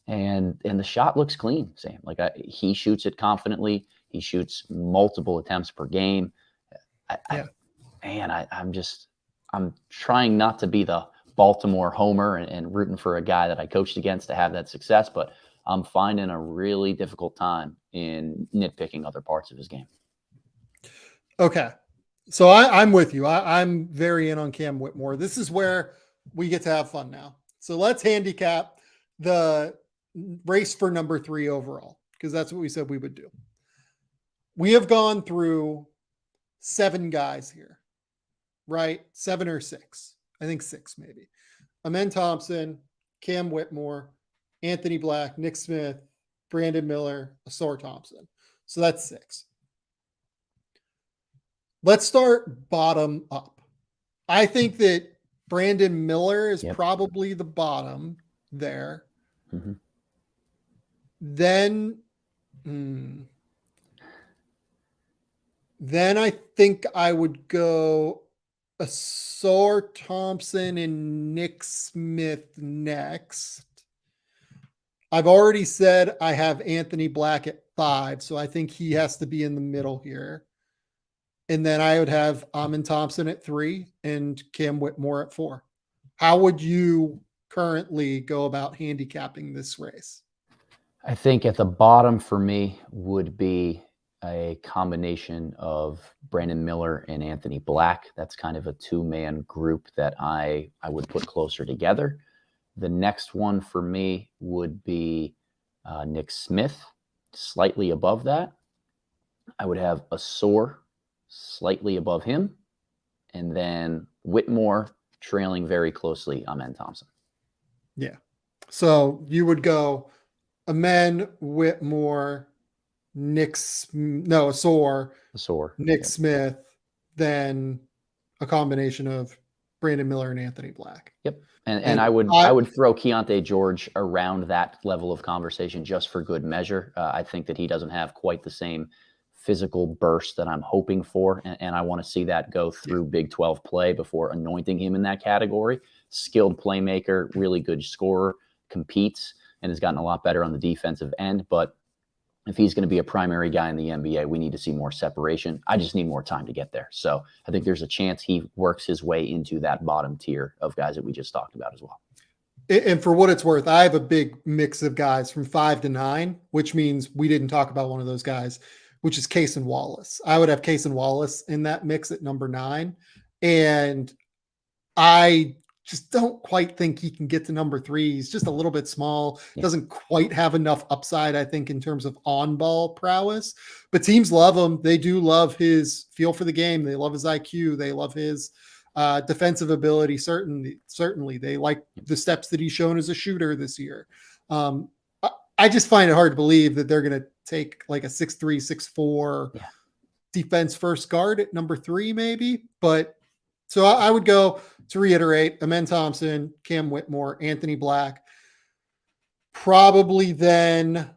And the shot looks clean, Sam. Like he shoots it confidently. He shoots multiple attempts per game. I'm trying not to be the Baltimore homer and rooting for a guy that I coached against to have that success, but I'm finding a really difficult time in nitpicking other parts of his game. Okay. So I'm with you. I'm very in on Cam Whitmore. This is where we get to have fun now. So let's handicap the race for number 3 overall, because that's what we said we would do. We have gone through 7 guys here, right? 7 or 6. I think 6 maybe. Amen Thompson, Cam Whitmore, Anthony Black, Nick Smith, Brandon Miller, Asar Thompson. So that's 6. Let's start bottom up. I think that Brandon Miller is probably the bottom there. Mm-hmm. Then I think I would go Asar Thompson and Nick Smith next. I've already said I have Anthony Black at 5, so I think he has to be in the middle here. And then I would have Amen Thompson at 3 and Cam Whitmore at 4. How would you currently go about handicapping this race? I think at the bottom for me would be a combination of Brandon Miller and Anthony Black. That's kind of a 2-man group that I would put closer together. The next one for me would be Nick Smith, slightly above that. I would have Asar slightly above him, and then Whitmore trailing very closely Amen Thompson. Yeah. So you would go Amen, Whitmore, Asar, Nick Smith, then a combination of Brandon Miller and Anthony Black. Yep. And I would throw Keontae George around that level of conversation just for good measure. I think that he doesn't have quite the same physical burst that I'm hoping for, and I want to see that go through Big 12 play before anointing him in that category. Skilled playmaker, really good scorer, competes, and has gotten a lot better on the defensive end. But if he's going to be a primary guy in the NBA, we need to see more separation. I just need more time to get there. So I think there's a chance he works his way into that bottom tier of guys that we just talked about as well. And for what it's worth, I have a big mix of guys from 5 to 9, which means we didn't talk about one of those guys, which is Cason Wallace. I would have Cason Wallace in that mix at number 9. And I just don't quite think he can get to number 3. He's just a little bit small. Doesn't quite have enough upside, I think, in terms of on-ball prowess. But teams love him. They do love his feel for the game. They love his IQ. They love his defensive ability. Certainly. They like the steps that he's shown as a shooter this year. I just find it hard to believe that they're going to take like a 6'3", 6'4" defense first guard at number 3, maybe. But so I would go, to reiterate, Amen Thompson, Cam Whitmore, Anthony Black, probably then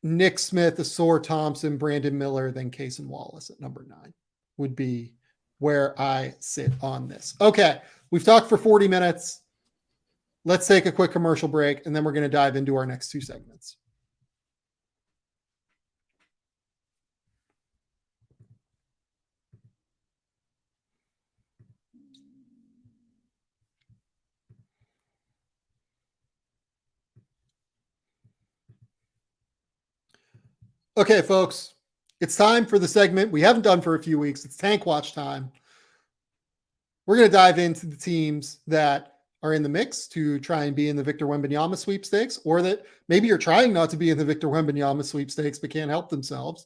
Nick Smith, Asor Thompson, Brandon Miller, then Cason Wallace at number 9 would be where I sit on this. Okay, we've talked for 40 minutes. Let's take a quick commercial break, and then we're going to dive into our next 2 segments. Okay, folks, it's time for the segment we haven't done for a few weeks. It's Tank Watch time. We're going to dive into the teams that are in the mix to try and be in the Victor Wembanyama sweepstakes, or that maybe you're trying not to be in the Victor Wembanyama sweepstakes but can't help themselves.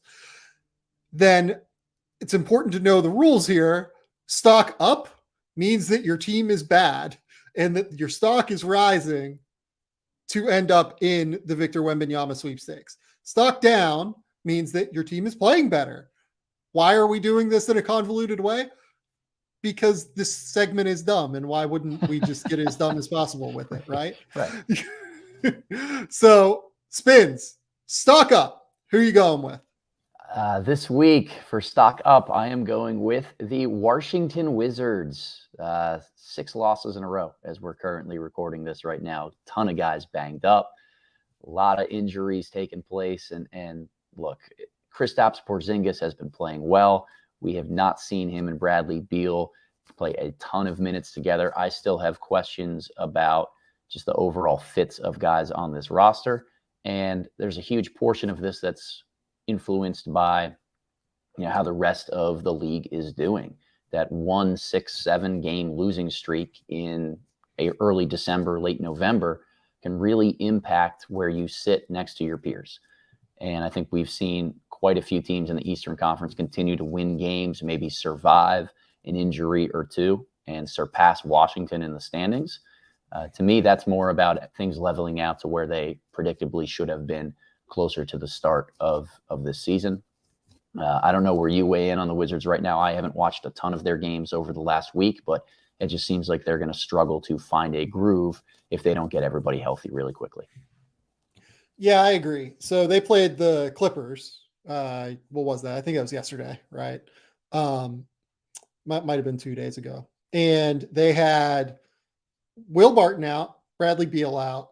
Then it's important to know the rules here. Stock up means that your team is bad and that your stock is rising to end up in the Victor Wembanyama sweepstakes. Stock down means that your team is playing better. Why are we doing this in a convoluted way? Because this segment is dumb, and why wouldn't we just get as dumb as possible with it, right? Right. So, Spins, stock up. Who are you going with? This week for stock up, I am going with the Washington Wizards. 6 losses in a row as we're currently recording this right now. A ton of guys banged up. A lot of injuries taking place. And look, Kristaps Porzingis has been playing well. We have not seen him and Bradley Beal play a ton of minutes together. I still have questions about just the overall fits of guys on this roster. And there's a huge portion of this that's influenced by, how the rest of the league is doing. That 1, 6, 7 game losing streak in early December, late November can really impact where you sit next to your peers. And I think we've seen quite a few teams in the Eastern Conference continue to win games, maybe survive an injury or two and surpass Washington in the standings. To me, that's more about things leveling out to where they predictably should have been closer to the start of this season. I don't know where you weigh in on the Wizards right now. I haven't watched a ton of their games over the last week, but it just seems like they're going to struggle to find a groove if they don't get everybody healthy really quickly. Yeah, I agree. So they played the Clippers. What was that? I think that was yesterday, right? Might have been 2 days ago. And they had Will Barton out, Bradley Beal out,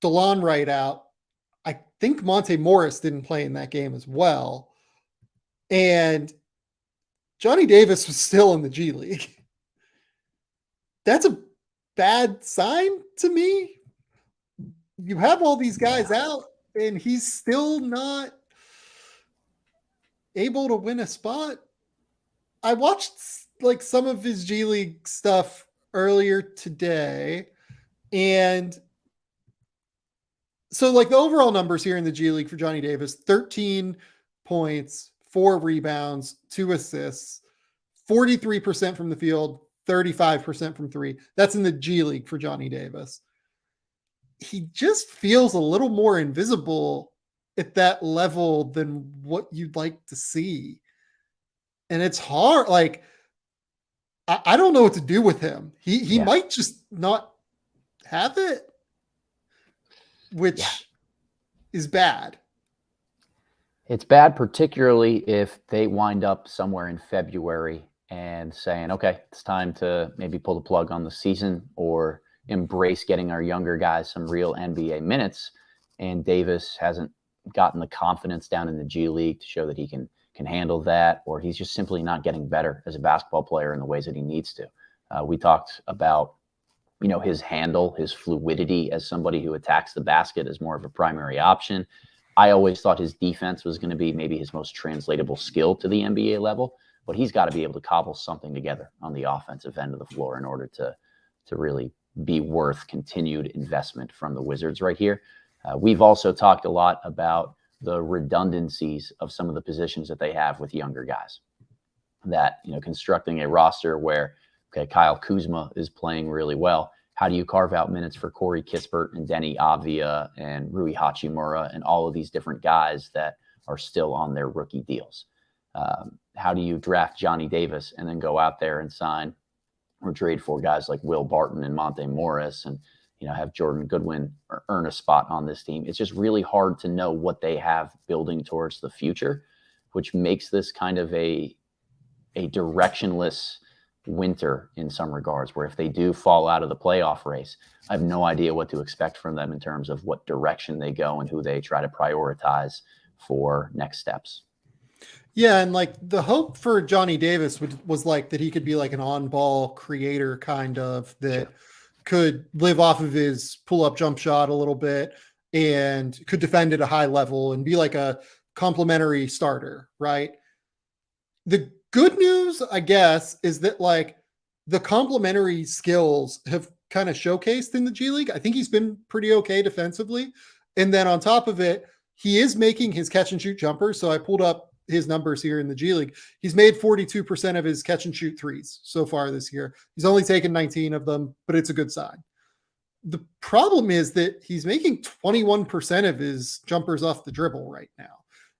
DeLon Wright out. I think Monte Morris didn't play in that game as well. And Johnny Davis was still in the G League. That's a bad sign to me. You have all these guys out, and he's still not able to win a spot. I watched like some of his G League stuff earlier today, and so like the overall numbers here in the G League for Johnny Davis: 13 points, 4 rebounds, 2 assists, 43% from the field, 35% from 3. That's in the G League for Johnny Davis. He just feels a little more invisible at that level than what you'd like to see. And it's hard. Like, I don't know what to do with him. He Yeah. might just not have it, which is bad. It's bad, particularly if they wind up somewhere in February and saying, okay, it's time to maybe pull the plug on the season or embrace getting our younger guys some real NBA minutes. And Davis hasn't gotten the confidence down in the G League to show that he can handle that, or he's just simply not getting better as a basketball player in the ways that he needs to. We talked about, his handle, his fluidity as somebody who attacks the basket as more of a primary option. I always thought his defense was going to be maybe his most translatable skill to the NBA level, but he's got to be able to cobble something together on the offensive end of the floor in order to really be worth continued investment from the Wizards right here. We've also talked a lot about the redundancies of some of the positions that they have with younger guys. That, constructing a roster where, Kyle Kuzma is playing really well. How do you carve out minutes for Corey Kispert and Denny Avdia and Rui Hachimura and all of these different guys that are still on their rookie deals? How do you draft Johnny Davis and then go out there and sign or trade for guys like Will Barton and Monte Morris and, have Jordan Goodwin earn a spot on this team? It's just really hard to know what they have building towards the future, which makes this kind of a directionless winter in some regards, where if they do fall out of the playoff race, I have no idea what to expect from them in terms of what direction they go and who they try to prioritize for next steps. Yeah, and like the hope for Johnny Davis was like that he could be like an on-ball creator kind of that could live off of his pull-up jump shot a little bit and could defend at a high level and be like a complementary starter, right? The good news, I guess, is that like the complementary skills have kind of showcased in the G League. I think he's been pretty okay defensively. And then on top of it, he is making his catch and shoot jumpers. So I pulled up his numbers here in the G League. He's made 42% of his catch and shoot threes so far this year. He's only taken 19 of them, but it's a good sign. The problem is that he's making 21% of his jumpers off the dribble right now.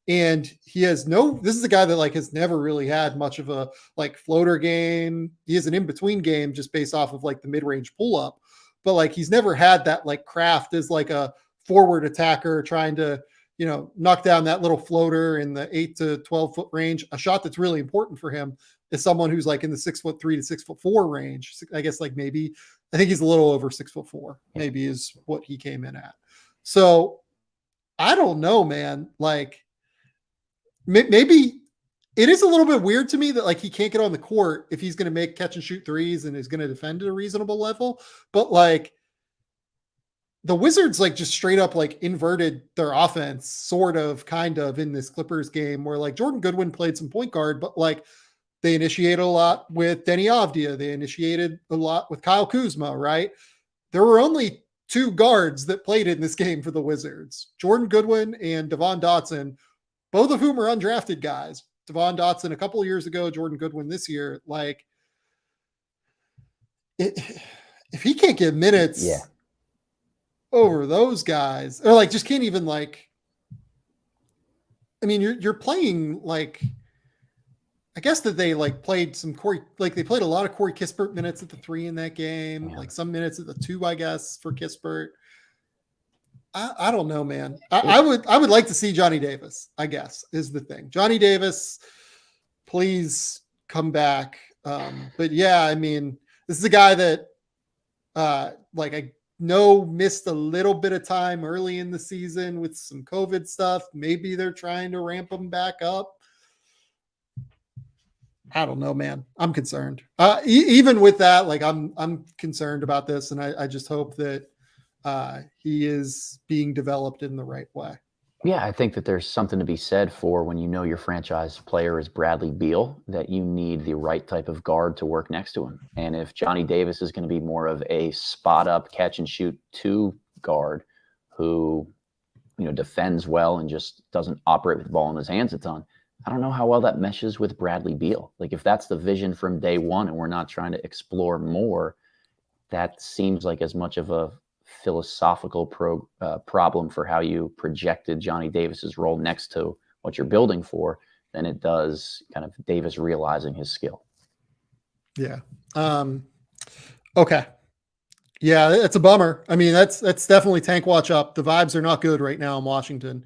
And he has this is a guy that like has never really had much of a like floater game. He has an in-between game just based off of like the mid-range pull-up, but like he's never had that like craft as like a forward attacker trying to, knock down that little floater in the 8 to 12 foot range. A shot that's really important for him is someone who's like in the 6'3" to 6'4" range. I guess like maybe, I think he's a little over 6'4", maybe is what he came in at. So I don't know, man. Like, maybe it is a little bit weird to me that like he can't get on the court if he's going to make catch and shoot threes and is going to defend at a reasonable level. But like the Wizards like just straight up like inverted their offense sort of kind of in this Clippers game where like Jordan Goodwin played some point guard, but like they initiated a lot with Denny Avdia. They initiated a lot with Kyle Kuzma, right? There were only two guards that played in this game for the Wizards, Jordan Goodwin and Devon Dotson, both of whom are undrafted guys. Devon Dotson a couple of years ago, Jordan Goodwin this year. Like, if he can't get minutes over those guys, or like just can't even like, I mean, you're playing like, I guess that they like played some Corey, like they played a lot of Corey Kispert minutes at the 3 in that game, like some minutes at the 2, I guess, for Kispert. I don't know, man. I would like to see Johnny Davis, I guess, is the thing. Johnny Davis, please come back. But yeah, I mean, this is a guy that like I know missed a little bit of time early in the season with some COVID stuff. Maybe they're trying to ramp him back up. I don't know, man. I'm concerned. Even with that, like I'm concerned about this, and I just hope that he is being developed in the right way. Yeah, I think that there's something to be said for when your franchise player is Bradley Beal, that you need the right type of guard to work next to him. And if Johnny Davis is going to be more of a spot up catch and shoot 2 guard who, defends well and just doesn't operate with the ball in his hands a ton, I don't know how well that meshes with Bradley Beal. Like if that's the vision from day one and we're not trying to explore more, that seems like as much of a philosophical problem for how you projected Johnny Davis's role next to what you're building for than it does kind of Davis realizing his skill. Yeah. Okay. Yeah, it's a bummer. I mean, that's definitely tank watch up. The vibes are not good right now in Washington.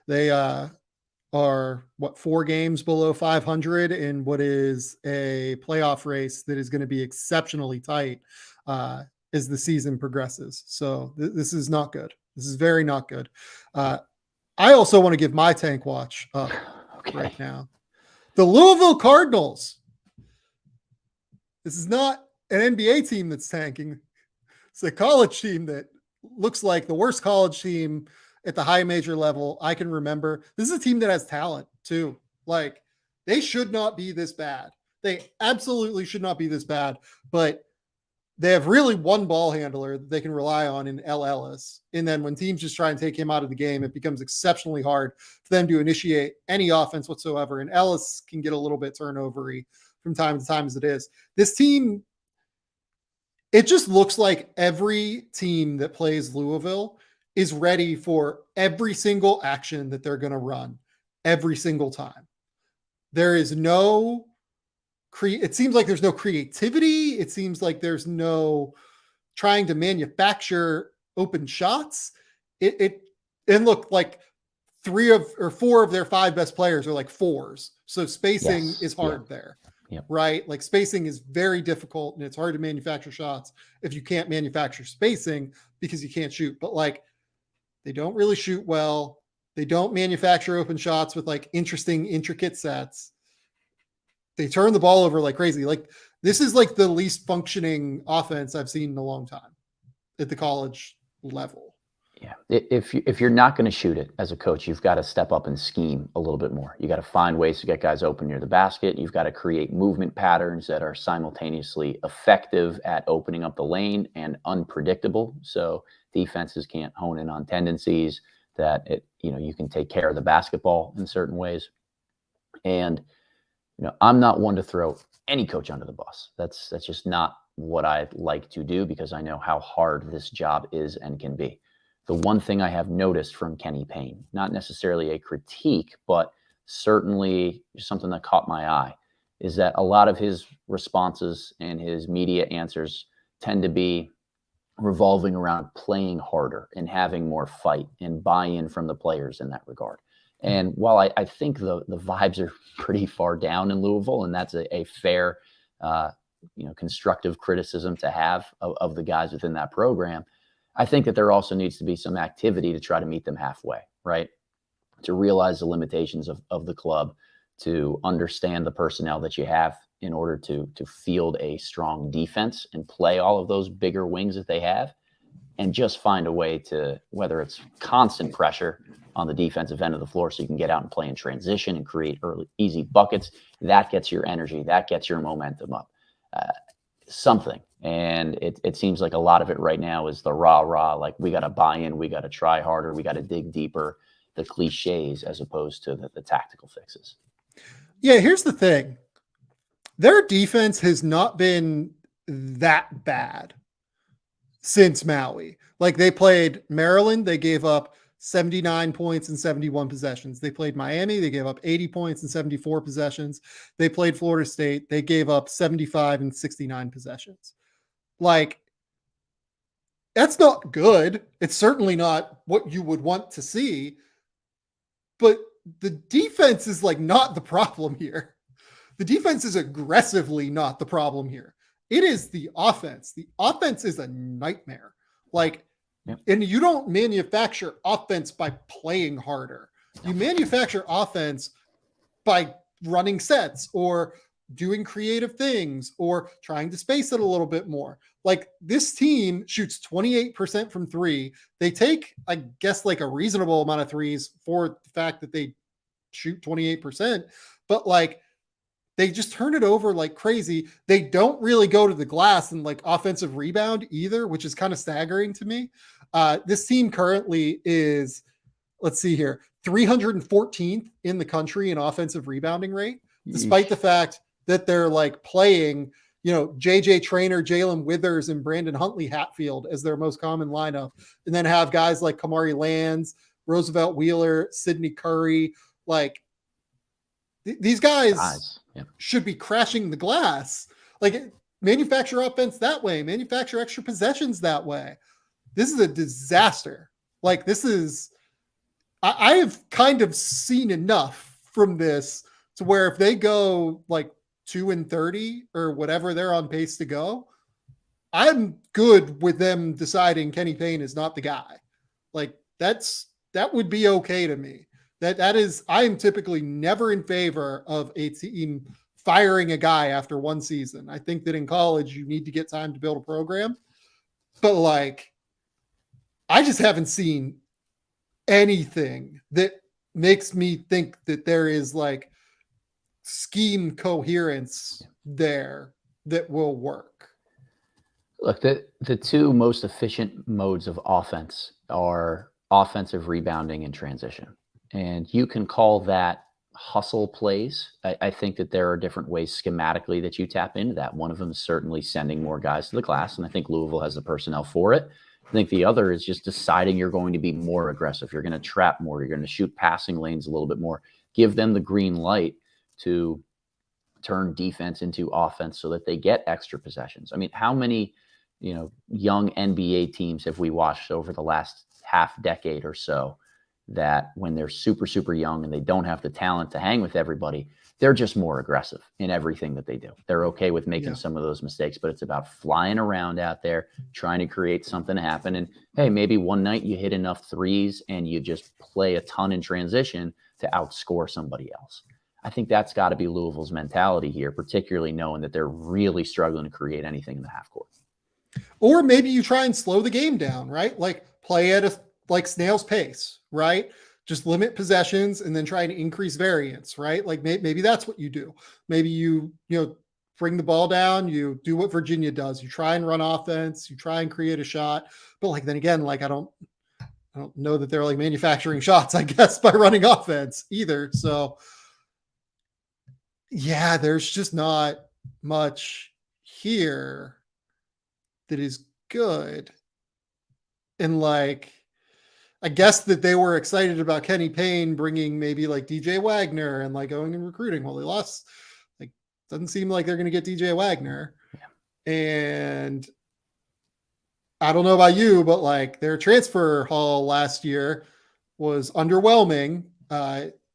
They are 4 games below 500 in what is a playoff race that is going to be exceptionally tight as the season progresses. So this is not good. This is very not good. I also want to give my tank watch up right now. The Louisville Cardinals. This is not an NBA team that's tanking. It's a college team that looks like the worst college team at the high major level I can remember. This is a team that has talent too. Like, they should not be this bad. They absolutely should not be this bad, but they have really one ball handler that they can rely on in L. Ellis. And then when teams just try and take him out of the game, it becomes exceptionally hard for them to initiate any offense whatsoever. And Ellis can get a little bit turnover-y from time to time as it is. This team, it just looks like every team that plays Louisville is ready for every single action that they're going to run every single time. There is no it seems like there's no creativity. It seems like there's no trying to manufacture open shots. And look, like 3 or 4 of their 5 best players are like 4s. So spacing is hard there. Yep. Right? Like, spacing is very difficult, and it's hard to manufacture shots if you can't manufacture spacing because you can't shoot. But like, they don't really shoot well. They don't manufacture open shots with like interesting, intricate sets. They turn the ball over like crazy. Like, this is like the least functioning offense I've seen in a long time at the college level. Yeah. If you're not going to shoot it as a coach, you've got to step up and scheme a little bit more. You got to find ways to get guys open near the basket. You've got to create movement patterns that are simultaneously effective at opening up the lane and unpredictable. So defenses can't hone in on tendencies that you can take care of the basketball in certain ways. And I'm not one to throw any coach under the bus. That's just not what I like to do, because I know how hard this job is and can be. The one thing I have noticed from Kenny Payne, not necessarily a critique, but certainly something that caught my eye, is that a lot of his responses and his media answers tend to be revolving around playing harder and having more fight and buy-in from the players in that regard. And while I think the vibes are pretty far down in Louisville, and that's a fair, constructive criticism to have of the guys within that program, I think that there also needs to be some activity to try to meet them halfway, right? To realize the limitations of the club, to understand the personnel that you have in order to field a strong defense and play all of those bigger wings that they have, and just find a way to, whether it's constant pressure on the defensive end of the floor so you can get out and play in transition and create early, easy buckets, that gets your energy, that gets your momentum up. Something. And it seems like a lot of it right now is the rah-rah, like we got to buy in, we got to try harder, we got to dig deeper, the cliches as opposed to the tactical fixes. Yeah, here's the thing. Their defense has not been that bad since Maui. Like, they played Maryland, they gave up 79 points in 71 possessions. They played Miami, they gave up 80 points in 74 possessions. They played Florida State, they gave up 75 and 69 possessions. Like, that's not good. It's certainly not what you would want to see, but the defense is like not the problem here. The defense is aggressively not the problem here. It is the offense. The offense is a nightmare. Like, yep. And you don't manufacture offense by playing harder. You manufacture offense by running sets or doing creative things or trying to space it a little bit more. Like, this team shoots 28% from 3. They take, I guess, like a reasonable amount of threes for the fact that they shoot 28%, but like, they just turn it over like crazy. They don't really go to the glass and like offensive rebound either, which is kind of staggering to me. This team currently is, let's see here, 314th in the country in offensive rebounding rate, despite the fact that they're like playing, JJ Traynor, Jalen Withers, and Brandon Huntley Hatfield as their most common lineup. And then have guys like Kamari Lands, Roosevelt Wheeler, Sidney Curry. Like, these guys should be crashing the glass, Like, manufacture offense that way, manufacture extra possessions that way. This is a disaster. Like, this is, I have kind of seen enough from this to where if they go like 2-30 or whatever they're on pace to go, I'm good with them deciding Kenny Payne is not the guy. Like, that would be okay to me. That is, I am typically never in favor of a team firing a guy after one season. I think that in college you need to get time to build a program, but like, I just haven't seen anything that makes me think that there is like scheme coherence there that will work. Look, the two most efficient modes of offense are offensive rebounding and transition. And you can call that hustle plays. I think that there are different ways schematically that you tap into that. One of them is certainly sending more guys to the class, and I think Louisville has the personnel for it. I think the other is just deciding you're going to be more aggressive. You're going to trap more. You're going to shoot passing lanes a little bit more. Give them the green light to turn defense into offense so that they get extra possessions. I mean, how many, young NBA teams have we watched over the last half decade or so that when they're super, super young and they don't have the talent to hang with everybody, they're just more aggressive in everything that they do. They're okay with making some of those mistakes, but it's about flying around out there, trying to create something to happen. And hey, maybe one night you hit enough threes and you just play a ton in transition to outscore somebody else. I think that's got to be Louisville's mentality here, particularly knowing that they're really struggling to create anything in the half court. Or maybe you try and slow the game down, right? Like, play at a snail's pace, right? Just limit possessions and then try to increase variance, right? Like, maybe that's what you do. Maybe you bring the ball down, you do what Virginia does. You try and run offense, you try and create a shot. But like, then again, like, I don't know that they're like manufacturing shots, I guess, by running offense either. So yeah, there's just not much here that is good. And like, I guess that they were excited about Kenny Payne bringing maybe like DJ Wagner and like going and recruiting. Well, they lost. Like, doesn't seem like they're going to get DJ Wagner. Yeah. And I don't know about you, but like, their transfer haul last year was underwhelming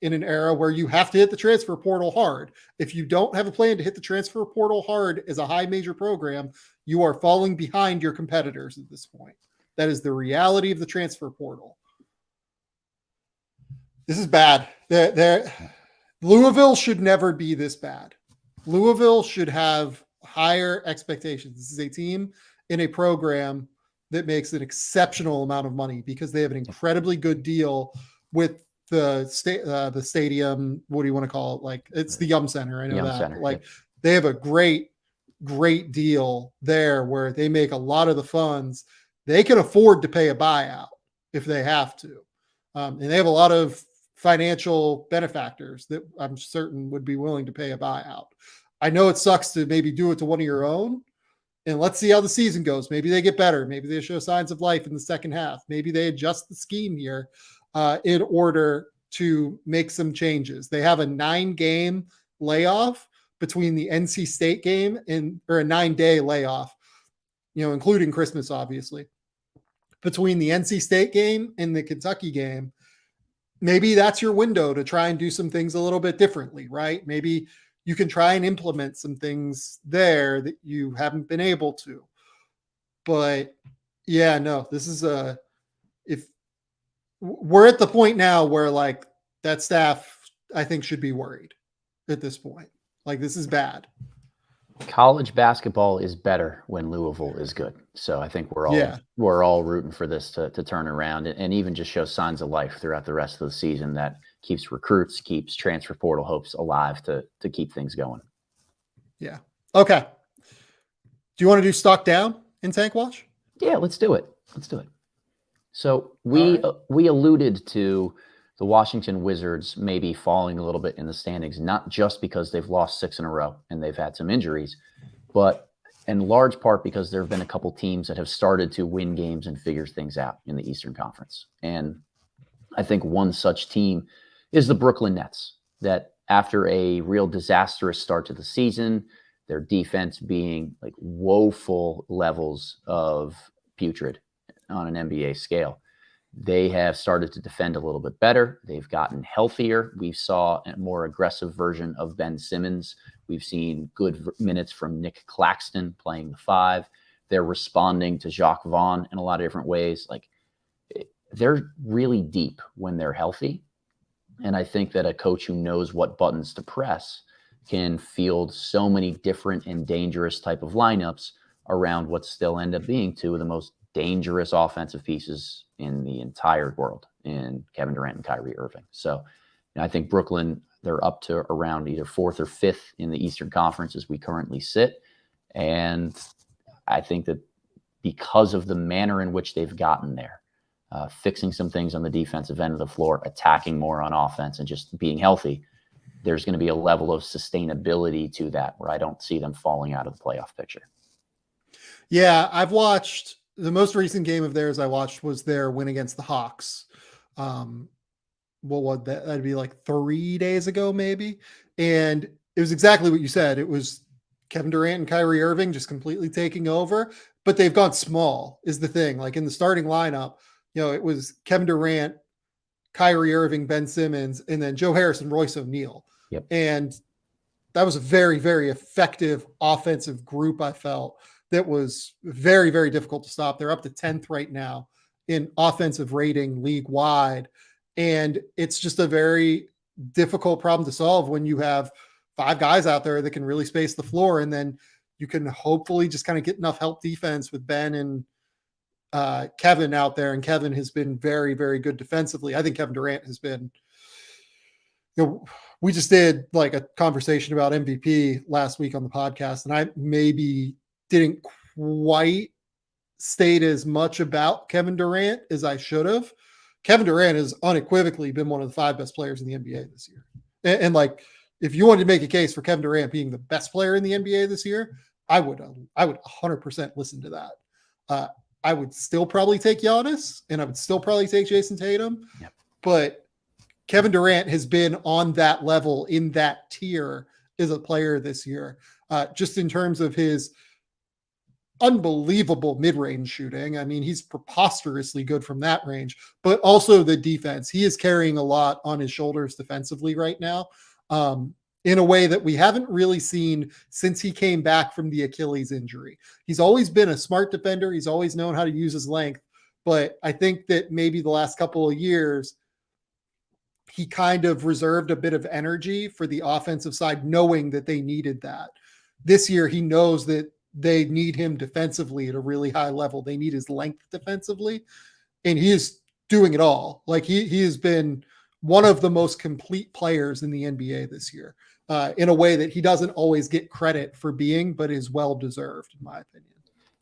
in an era where you have to hit the transfer portal hard. If you don't have a plan to hit the transfer portal hard as a high major program, you are falling behind your competitors at this point. That is the reality of the transfer portal. This is bad. Louisville should never be this bad. Louisville should have higher expectations. This is a team in a program that makes an exceptional amount of money because they have an incredibly good deal with the stadium. What do you want to call it? Like, it's the Yum Center. I know that. Center, like, they have a great deal there where they make a lot of the funds. They can afford to pay a buyout if they have to. And they have a lot of financial benefactors that I'm certain would be willing to pay a buyout. I know it sucks to maybe do it to one of your own. And let's see how the season goes. Maybe they get better. Maybe they show signs of life in the second half. Maybe they adjust the scheme here in order to make some changes. They have a 9-game layoff between the NC State game or a 9-day layoff, including Christmas, obviously, between the NC State game and the Kentucky game. Maybe that's your window to try and do some things a little bit differently, right? Maybe you can try and implement some things there that you haven't been able to. But yeah, no, this is if we're at the point now where like that staff, I think, should be worried at this point. Like, this is bad. College basketball is better when Louisville is good. So I think we're all rooting for this to turn around and even just show signs of life throughout the rest of the season that keeps recruits, keeps transfer portal hopes alive to keep things going. Yeah. Okay. Do you want to do stock down in Tank Wash? Yeah, let's do it. So we alluded to the Washington Wizards maybe falling a little bit in the standings, not just because they've lost 6 in a row and they've had some injuries, but in large part because there have been a couple teams that have started to win games and figure things out in the Eastern Conference. And I think one such team is the Brooklyn Nets, that after a real disastrous start to the season, their defense being like woeful levels of putrid on an NBA scale. They have started to defend a little bit better. They've gotten healthier. We saw a more aggressive version of Ben Simmons. We've seen good minutes from Nick Claxton playing the 5. They're responding to Jacques Vaughn in a lot of different ways. Like, they're really deep when they're healthy. And I think that a coach who knows what buttons to press can field so many different and dangerous type of lineups around what still end up being two of the most dangerous offensive pieces in the entire world in Kevin Durant and Kyrie Irving. So I think Brooklyn, they're up to around either 4th or 5th in the Eastern Conference as we currently sit. And I think that because of the manner in which they've gotten there, fixing some things on the defensive end of the floor, attacking more on offense, and just being healthy, there's going to be a level of sustainability to that where I don't see them falling out of the playoff picture. Yeah, I've watched the most recent game of theirs I watched was their win against the Hawks. What would that'd be like 3 days ago, maybe. And it was exactly what you said. It was Kevin Durant and Kyrie Irving just completely taking over, but they've gone small is the thing. Like in the starting lineup, it was Kevin Durant, Kyrie Irving, Ben Simmons, and then Joe Harris, Royce O'Neal. Yep. And that was a very, very effective offensive group, I felt, that was very, very difficult to stop. They're up to 10th right now in offensive rating league-wide. And it's just a very difficult problem to solve when you have 5 guys out there that can really space the floor. And then you can hopefully just kind of get enough help defense with Ben and Kevin out there. And Kevin has been very, very good defensively. I think Kevin Durant has been, we just did like a conversation about MVP last week on the podcast, and I maybe didn't quite state as much about Kevin Durant as I should have. Kevin Durant has unequivocally been one of the 5 best players in the NBA this year. And like, if you wanted to make a case for Kevin Durant being the best player in the NBA this year, I would 100% listen to that. I would still probably take Giannis, and I would still probably take Jason Tatum. Yep. But Kevin Durant has been on that level, in that tier, as a player this year, just in terms of his unbelievable mid-range shooting. I mean, he's preposterously good from that range, but also the defense. He is carrying a lot on his shoulders defensively right now, in a way that we haven't really seen since he came back from the Achilles injury. He's always been a smart defender. He's always known how to use his length, but I think that maybe the last couple of years, he kind of reserved a bit of energy for the offensive side, knowing that they needed that. This year, he knows that they need him defensively at a really high level. They need his length defensively, and he is doing it all. Like he has been one of the most complete players in the NBA this year, in a way that he doesn't always get credit for being, but is well-deserved, in my opinion.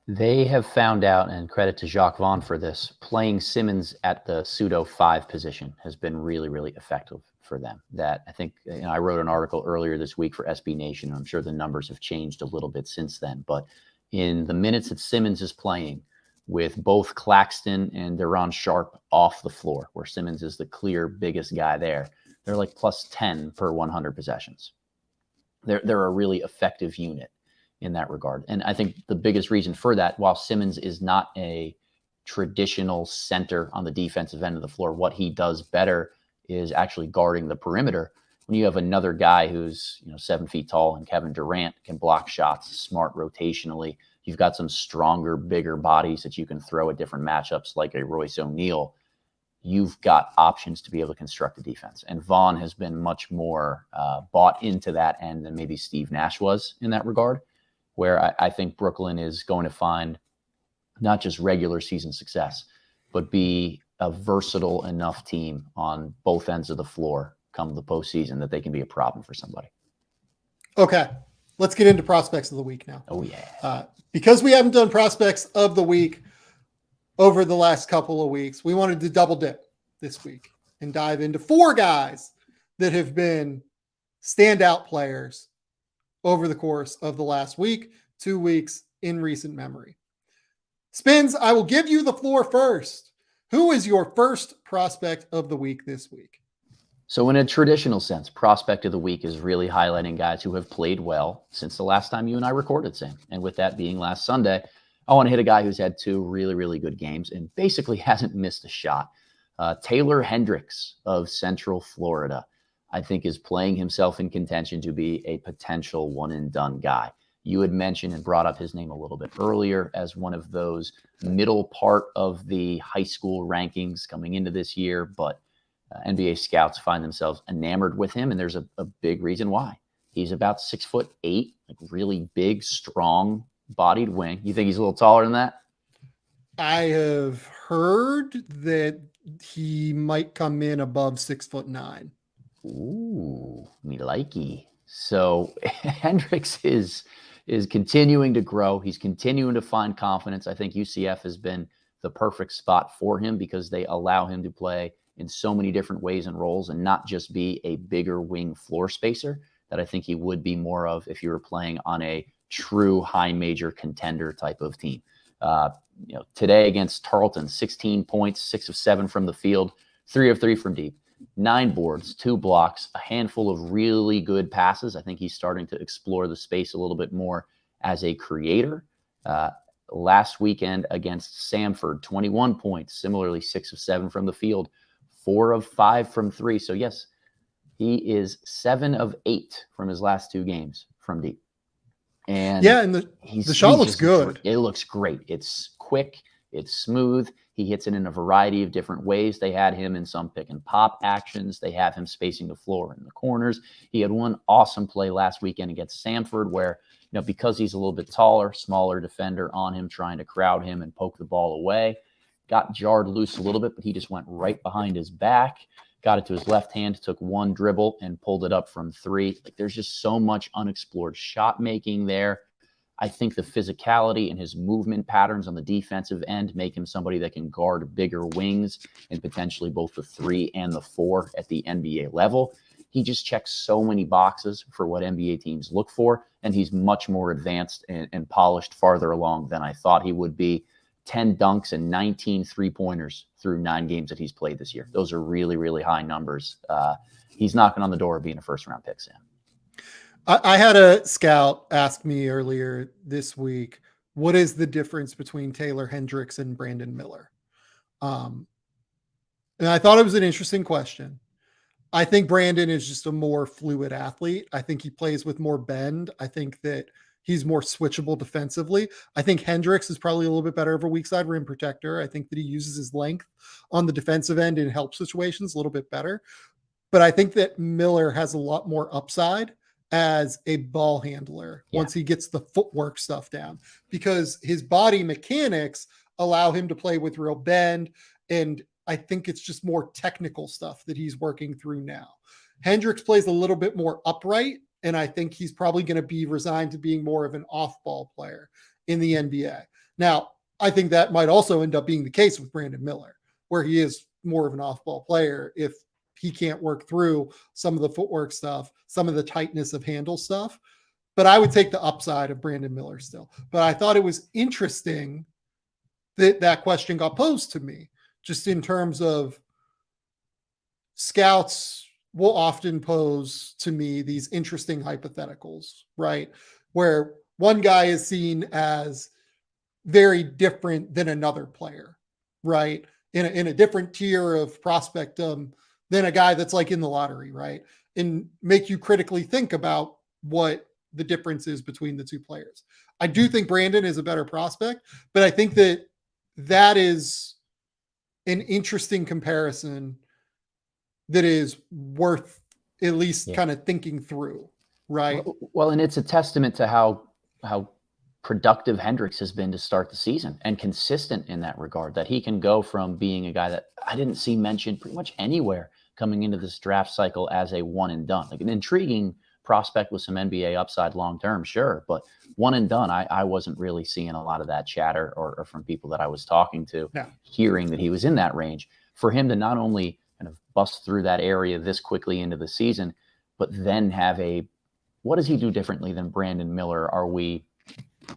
They have found out, and credit to Jacques Vaughn for this, playing Simmons at the pseudo 5 position has been really, really effective for them. That I think, I wrote an article earlier this week for SB Nation. I'm sure the numbers have changed a little bit since then, but in the minutes that Simmons is playing with both Claxton and Deron Sharp off the floor, where Simmons is the clear biggest guy there, they're like plus 10 per 100 possessions. They're a really effective unit in that regard. And I think the biggest reason for that, while Simmons is not a traditional center on the defensive end of the floor, what he does better is actually guarding the perimeter. When you have another guy who's 7 feet tall and Kevin Durant can block shots, smart rotationally, you've got some stronger, bigger bodies that you can throw at different matchups like a Royce O'Neal. You've got options to be able to construct a defense. And Vaughn has been much more bought into that end than maybe Steve Nash was in that regard, where I think Brooklyn is going to find not just regular season success, but be a versatile enough team on both ends of the floor come the postseason that they can be a problem for somebody. Okay, let's get into prospects of the week now. Oh, yeah. Because we haven't done prospects of the week over the last couple of weeks, we wanted to double dip this week and dive into 4 guys that have been standout players over the course of the last week, 2 weeks in recent memory. Spins, I will give you the floor first. Who is your first prospect of the week this week? So in a traditional sense, prospect of the week is really highlighting guys who have played well since the last time you and I recorded, Sam. And with that being last Sunday, I want to hit a guy who's had 2 really, really good games and basically hasn't missed a shot. Taylor Hendricks of Central Florida, I think, is playing himself in contention to be a potential one-and-done guy. You had mentioned and brought up his name a little bit earlier as one of those middle part of the high school rankings coming into this year, but NBA scouts find themselves enamored with him, and there's a big reason why. He's about 6'8", like really big, strong-bodied wing. You think he's a little taller than that? I have heard that he might come in above 6'9". Ooh, me likey. So Hendricks is continuing to grow. He's continuing to find confidence. I think UCF has been the perfect spot for him because they allow him to play in so many different ways and roles and not just be a bigger wing floor spacer that I think he would be more of if you were playing on a true high major contender type of team. Today against Tarleton, 16 points, 6 of 7 from the field, 3 of 3 from deep, 9 boards, 2 blocks, a handful of really good passes. I think he's starting to explore the space a little bit more as a creator. Last weekend against Samford, 21 points, similarly 6 of 7 from the field, 4 of 5 from 3. So yes, he is 7 of 8 from his last 2 games from deep. And yeah, and the shot looks good. It looks great. It's quick. It's smooth. He hits it in a variety of different ways. They had him in some pick and pop actions. They have him spacing the floor in the corners. He had one awesome play last weekend against Samford where, because he's a little bit taller, smaller defender on him, trying to crowd him and poke the ball away, got jarred loose a little bit, but he just went right behind his back, got it to his left hand, took one dribble and pulled it up from 3. Like, there's just so much unexplored shot making there. I think the physicality and his movement patterns on the defensive end make him somebody that can guard bigger wings and potentially both the 3 and the 4 at the NBA level. He just checks so many boxes for what NBA teams look for, and he's much more advanced and polished farther along than I thought he would be. 10 dunks and 19 three-pointers through 9 games that he's played this year. Those are really, really high numbers. He's knocking on the door of being a first-round pick, Sam. I had a scout ask me earlier this week, what is the difference between Taylor Hendricks and Brandon Miller? And I thought it was an interesting question. I think Brandon is just a more fluid athlete. I think he plays with more bend. I think that he's more switchable defensively. I think Hendricks is probably a little bit better of a weak side rim protector. I think that he uses his length on the defensive end in help situations a little bit better. But I think that Miller has a lot more upside as a ball handler once he gets the footwork stuff down, because his body mechanics allow him to play with real bend. And I think it's just more technical stuff that he's working through now. Hendricks plays a little bit more upright, and I think he's probably going to be resigned to being more of an off-ball player in the NBA. Now, I think that might also end up being the case with Brandon Miller, where he is more of an off-ball player if he can't work through some of the footwork stuff, some of the tightness of handle stuff. But I would take the upside of Brandon Miller still. But I thought it was interesting that that question got posed to me, just in terms of scouts will often pose to me these interesting hypotheticals, right? Where one guy is seen as very different than another player, right? In a different tier of prospect than a guy that's like in the lottery, right? And make you critically think about what the difference is between the two players. I do think Brandon is a better prospect, but I think that that is an interesting comparison that is worth at least kind of thinking through, right? Well, and it's a testament to how productive Hendricks has been to start the season and consistent in that regard, that he can go from being a guy that I didn't see mentioned pretty much anywhere coming into this draft cycle as a one and done, like an intriguing prospect with some NBA upside long-term, sure. But one and done, I wasn't really seeing a lot of that chatter or from people that I was talking to, hearing that he was in that range. For him to not only kind of bust through that area this quickly into the season, but then have what does he do differently than Brandon Miller? Are we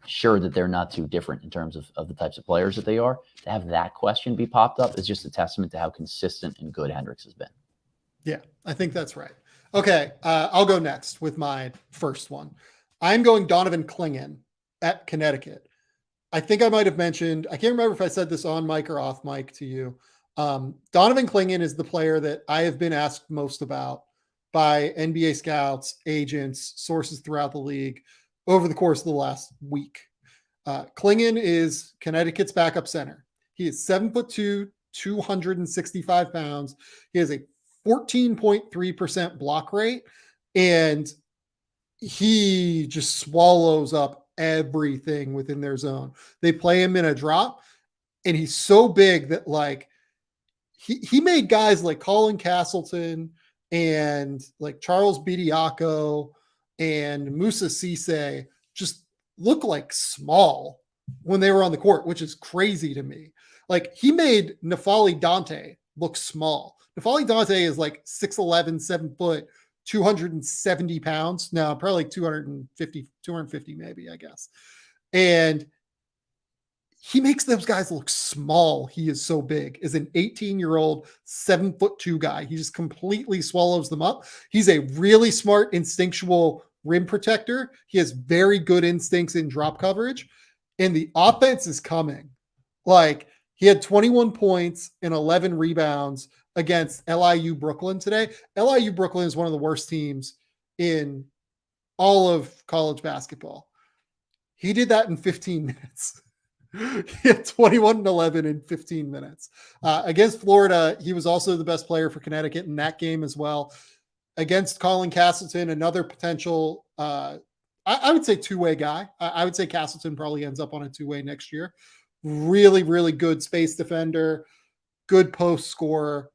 sure that they're not too different in terms of the types of players that they are? To have that question be popped up is just a testament to how consistent and good Hendricks has been. Yeah, I think that's right. Okay, I'll go next with my first one. I'm going Donovan Clingan at Connecticut. I think I might have mentioned, I can't remember if I said this on mic or off mic to you. Donovan Clingan is the player that I have been asked most about by NBA scouts, agents, sources throughout the league over the course of the last week. Clingan is Connecticut's backup center. He is 7'2", 265 pounds. He has a 14.3% block rate, and he just swallows up everything within their zone. They play him in a drop, and he's so big that like he made guys like Colin Castleton and like Charles Bediako and Musa Cisse just look like small when they were on the court, which is crazy to me. Like he made Nafali Dante look small. Nafali Dante is like 6'11", 7 foot, 270 pounds. No, probably like 250 maybe, I guess. And he makes those guys look small. He is so big. As an 18-year-old, 7'2" guy. He just completely swallows them up. He's a really smart, instinctual rim protector. He has very good instincts in drop coverage. And the offense is coming. Like, he had 21 points and 11 rebounds against LIU Brooklyn today. LIU Brooklyn is one of the worst teams in all of college basketball. He did that in 15 minutes. He had 21 and 11 in 15 minutes. Against Florida, he was also the best player for Connecticut in that game as well. Against Colin Castleton, another potential, I would say two-way guy. I would say Castleton probably ends up on a two-way next year. Really, really good space defender, good post scorer.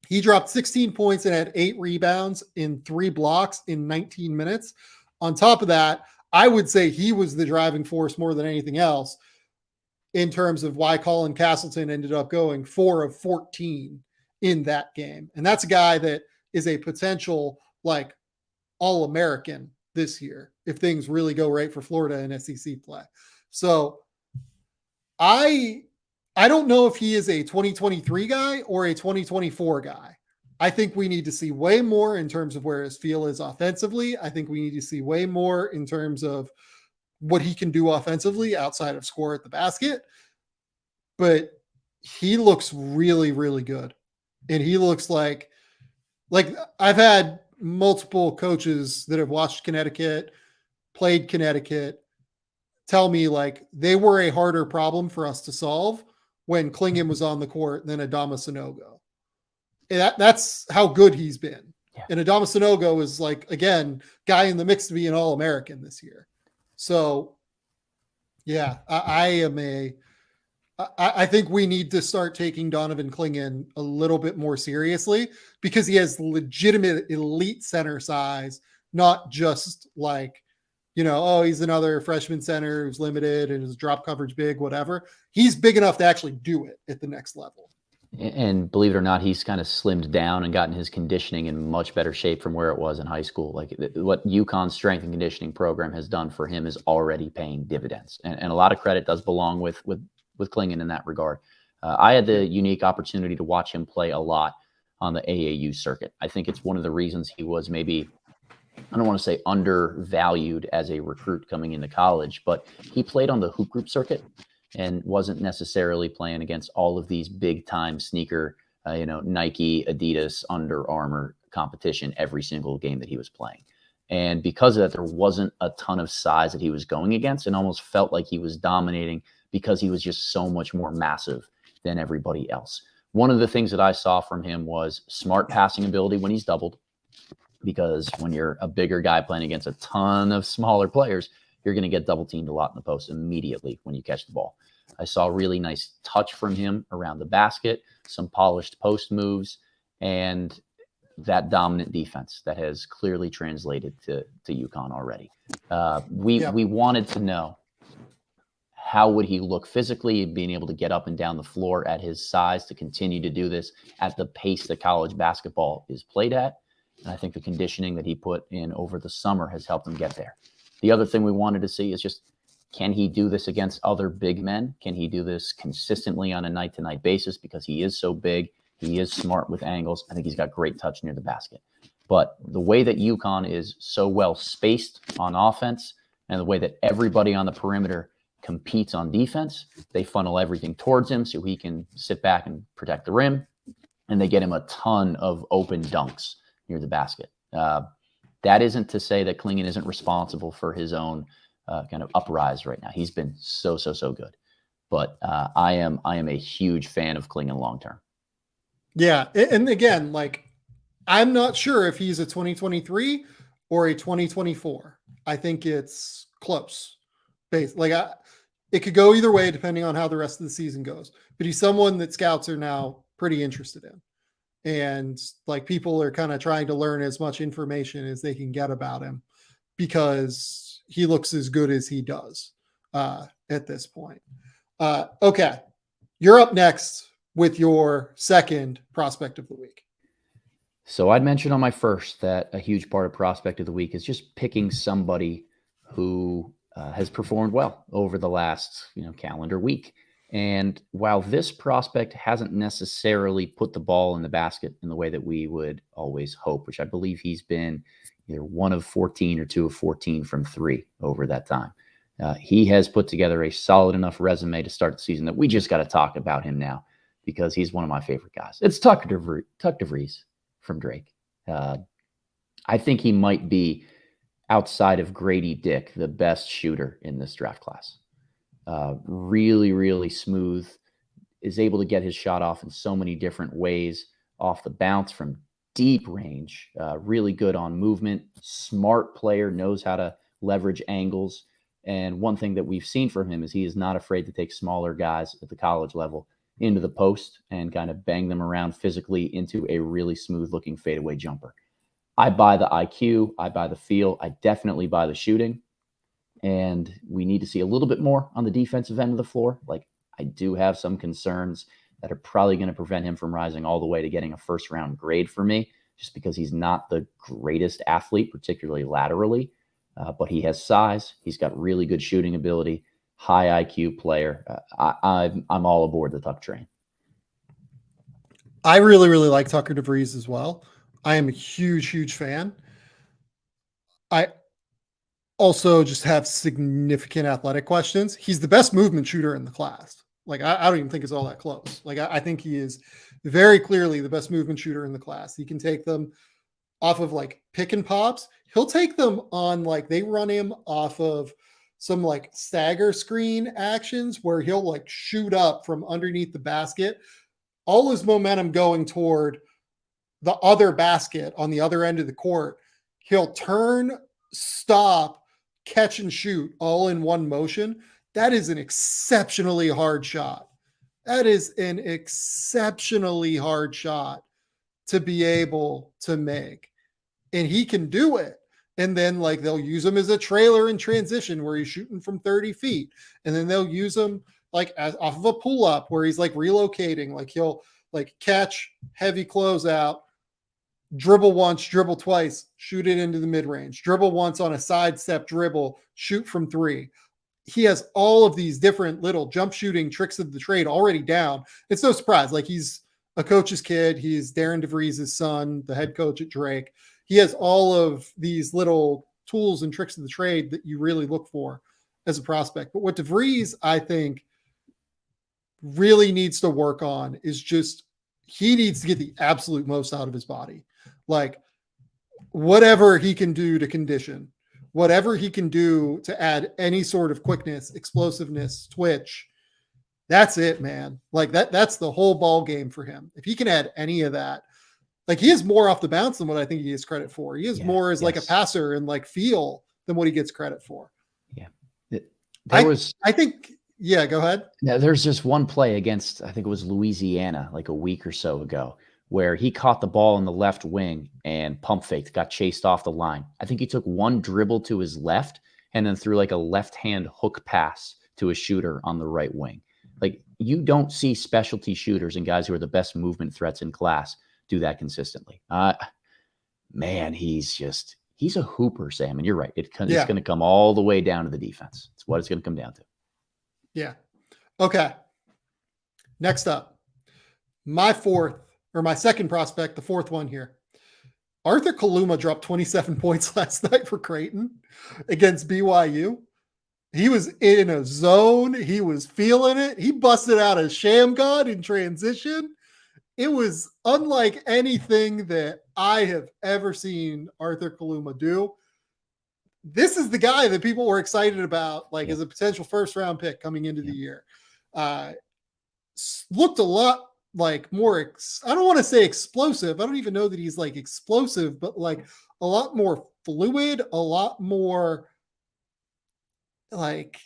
He dropped 16 points and had 8 rebounds in 3 blocks in 19 minutes. On top of that, I would say he was the driving force more than anything else in terms of why Colin Castleton ended up going 4 of 14 in that game. And that's a guy that is a potential like All-American this year if things really go right for Florida in SEC play. So I don't know if he is a 2023 guy or a 2024 guy. I think we need to see way more in terms of where his feel is offensively. I think we need to see way more in terms of what he can do offensively outside of score at the basket. But he looks really, really good. And he looks like I've had multiple coaches that have watched Connecticut, played Connecticut, tell me like they were a harder problem for us to solve when Clingan was on the court than Adama Sanogo. And that's how good he's been. Yeah. And Adama Sanogo is like, again, guy in the mix to be an All-American this year. So yeah, I think we need to start taking Donovan Clingan a little bit more seriously because he has legitimate elite center size, not just like, you know, oh, he's another freshman center who's limited and his drop coverage big, whatever. He's big enough to actually do it at the next level. And believe it or not, he's kind of slimmed down and gotten his conditioning in much better shape from where it was in high school. Like what UConn's strength and conditioning program has done for him is already paying dividends. And a lot of credit does belong with Clingan in that regard. I had the unique opportunity to watch him play a lot on the AAU circuit. I think it's one of the reasons he was maybe, I don't want to say undervalued as a recruit coming into college, but he played on the hoop group circuit and wasn't necessarily playing against all of these big time sneaker, Nike, Adidas, Under Armour competition every single game that he was playing. And because of that, there wasn't a ton of size that he was going against and almost felt like he was dominating because he was just so much more massive than everybody else. One of the things that I saw from him was smart passing ability when he's doubled, because when you're a bigger guy playing against a ton of smaller players, you're going to get double teamed a lot in the post immediately when you catch the ball. I saw a really nice touch from him around the basket, some polished post moves, and that dominant defense that has clearly translated to UConn already. We wanted to know how would he look physically, being able to get up and down the floor at his size to continue to do this at the pace that college basketball is played at. And I think the conditioning that he put in over the summer has helped him get there. The other thing we wanted to see is just, can he do this against other big men? Can he do this consistently on a night-to-night basis because he is so big He is smart with angles. I think he's got great touch near the basket. But the way that UConn is so well spaced on offense and the way that everybody on the perimeter competes on defense, they funnel everything towards him so he can sit back and protect the rim, and they get him a ton of open dunks near the basket. That isn't to say that Clingan isn't responsible for his own kind of uprise right now. He's been so good. But I am a huge fan of Clingan long term. Yeah, and again, like, I'm not sure if he's a 2023 or a 2024. I think it's close. It could go either way depending on how the rest of the season goes. But he's someone that scouts are now pretty interested in. And like, people are kind of trying to learn as much information as they can get about him because he looks as good as he does at this point. Okay. You're up next with your second prospect of the week. So I'd mentioned on my first that a huge part of prospect of the week is just picking somebody who has performed well over the last calendar week. And while this prospect hasn't necessarily put the ball in the basket in the way that we would always hope, which I believe he's been either 1 of 14 or 2 of 14 from 3 over that time, he has put together a solid enough resume to start the season that we just got to talk about him now because he's one of my favorite guys. It's Tuck DeVries from Drake. I think he might be, outside of Grady Dick, the best shooter in this draft class. Really smooth, is able to get his shot off in so many different ways, off the bounce from deep range, really good on movement, smart player, knows how to leverage angles. And one thing that we've seen from him is he is not afraid to take smaller guys at the college level into the post and kind of bang them around physically into a really smooth looking fadeaway jumper. I buy the IQ, I buy the feel, I definitely buy the shooting. And we need to see a little bit more on the defensive end of the floor. Like, I do have some concerns that are probably going to prevent him from rising all the way to getting a first round grade for me, just because he's not the greatest athlete, particularly laterally. But he has size. He's got really good shooting ability, high IQ player. I'm all aboard the Tuck train. I really like Tucker DeVries as well. I am a huge fan. I also just have significant athletic questions. He's the best movement shooter in the class. Like, I don't even think it's all that close. Like, I think he is very clearly the best movement shooter in the class. He can take them off of like pick and pops. He'll take them on, like, they run him off of some like stagger screen actions where he'll like shoot up from underneath the basket, all his momentum going toward the other basket on the other end of the court. He'll turn, stop, catch and shoot all in one motion. That is an exceptionally hard shot. That is an exceptionally hard shot to be able to make. And he can do it. And then like they'll use him as a trailer in transition where he's shooting from 30 feet. And then they'll use him like off of a pull up where he's like relocating. Like he'll like catch, heavy closeout, dribble once, dribble twice, shoot it into the mid-range, dribble once on a sidestep dribble, shoot from 3. He has all of these different little jump shooting tricks of the trade already down. It's no surprise. Like, he's a coach's kid. He's Darren DeVries' son, the head coach at Drake. He has all of these little tools and tricks of the trade that you really look for as a prospect. But what DeVries, I think, really needs to work on is just, he needs to get the absolute most out of his body. Like, whatever he can do to condition, whatever he can do to add any sort of quickness, explosiveness, twitch, that's it, man. Like, that's the whole ball game for him. If he can add any of that, like, he is more off the bounce than what I think he gets credit for. He is more as like a passer and like feel than what he gets credit for. Yeah. I think, yeah, go ahead. Yeah, there's just one play against, I think it was Louisiana, like a week or so ago, where he caught the ball in the left wing and pump faked, got chased off the line. I think he took one dribble to his left and then threw like a left-hand hook pass to a shooter on the right wing. Like, you don't see specialty shooters and guys who are the best movement threats in class do that consistently. Man, he's a hooper, Sam. And you're right. It's going to come all the way down to the defense. It's what it's going to come down to. Yeah. Okay. Next up, my fourth or my second prospect, the fourth one here. Arthur Kaluma dropped 27 points last night for Creighton against BYU. He was in a zone. He was feeling it. He busted out a sham god in transition. It was unlike anything that I have ever seen Arthur Kaluma do. This is the guy that people were excited about, like as a potential first-round pick coming into the year. Looked a lot like more, I don't want to say explosive. I don't even know that he's like explosive, but like a lot more fluid, a lot more like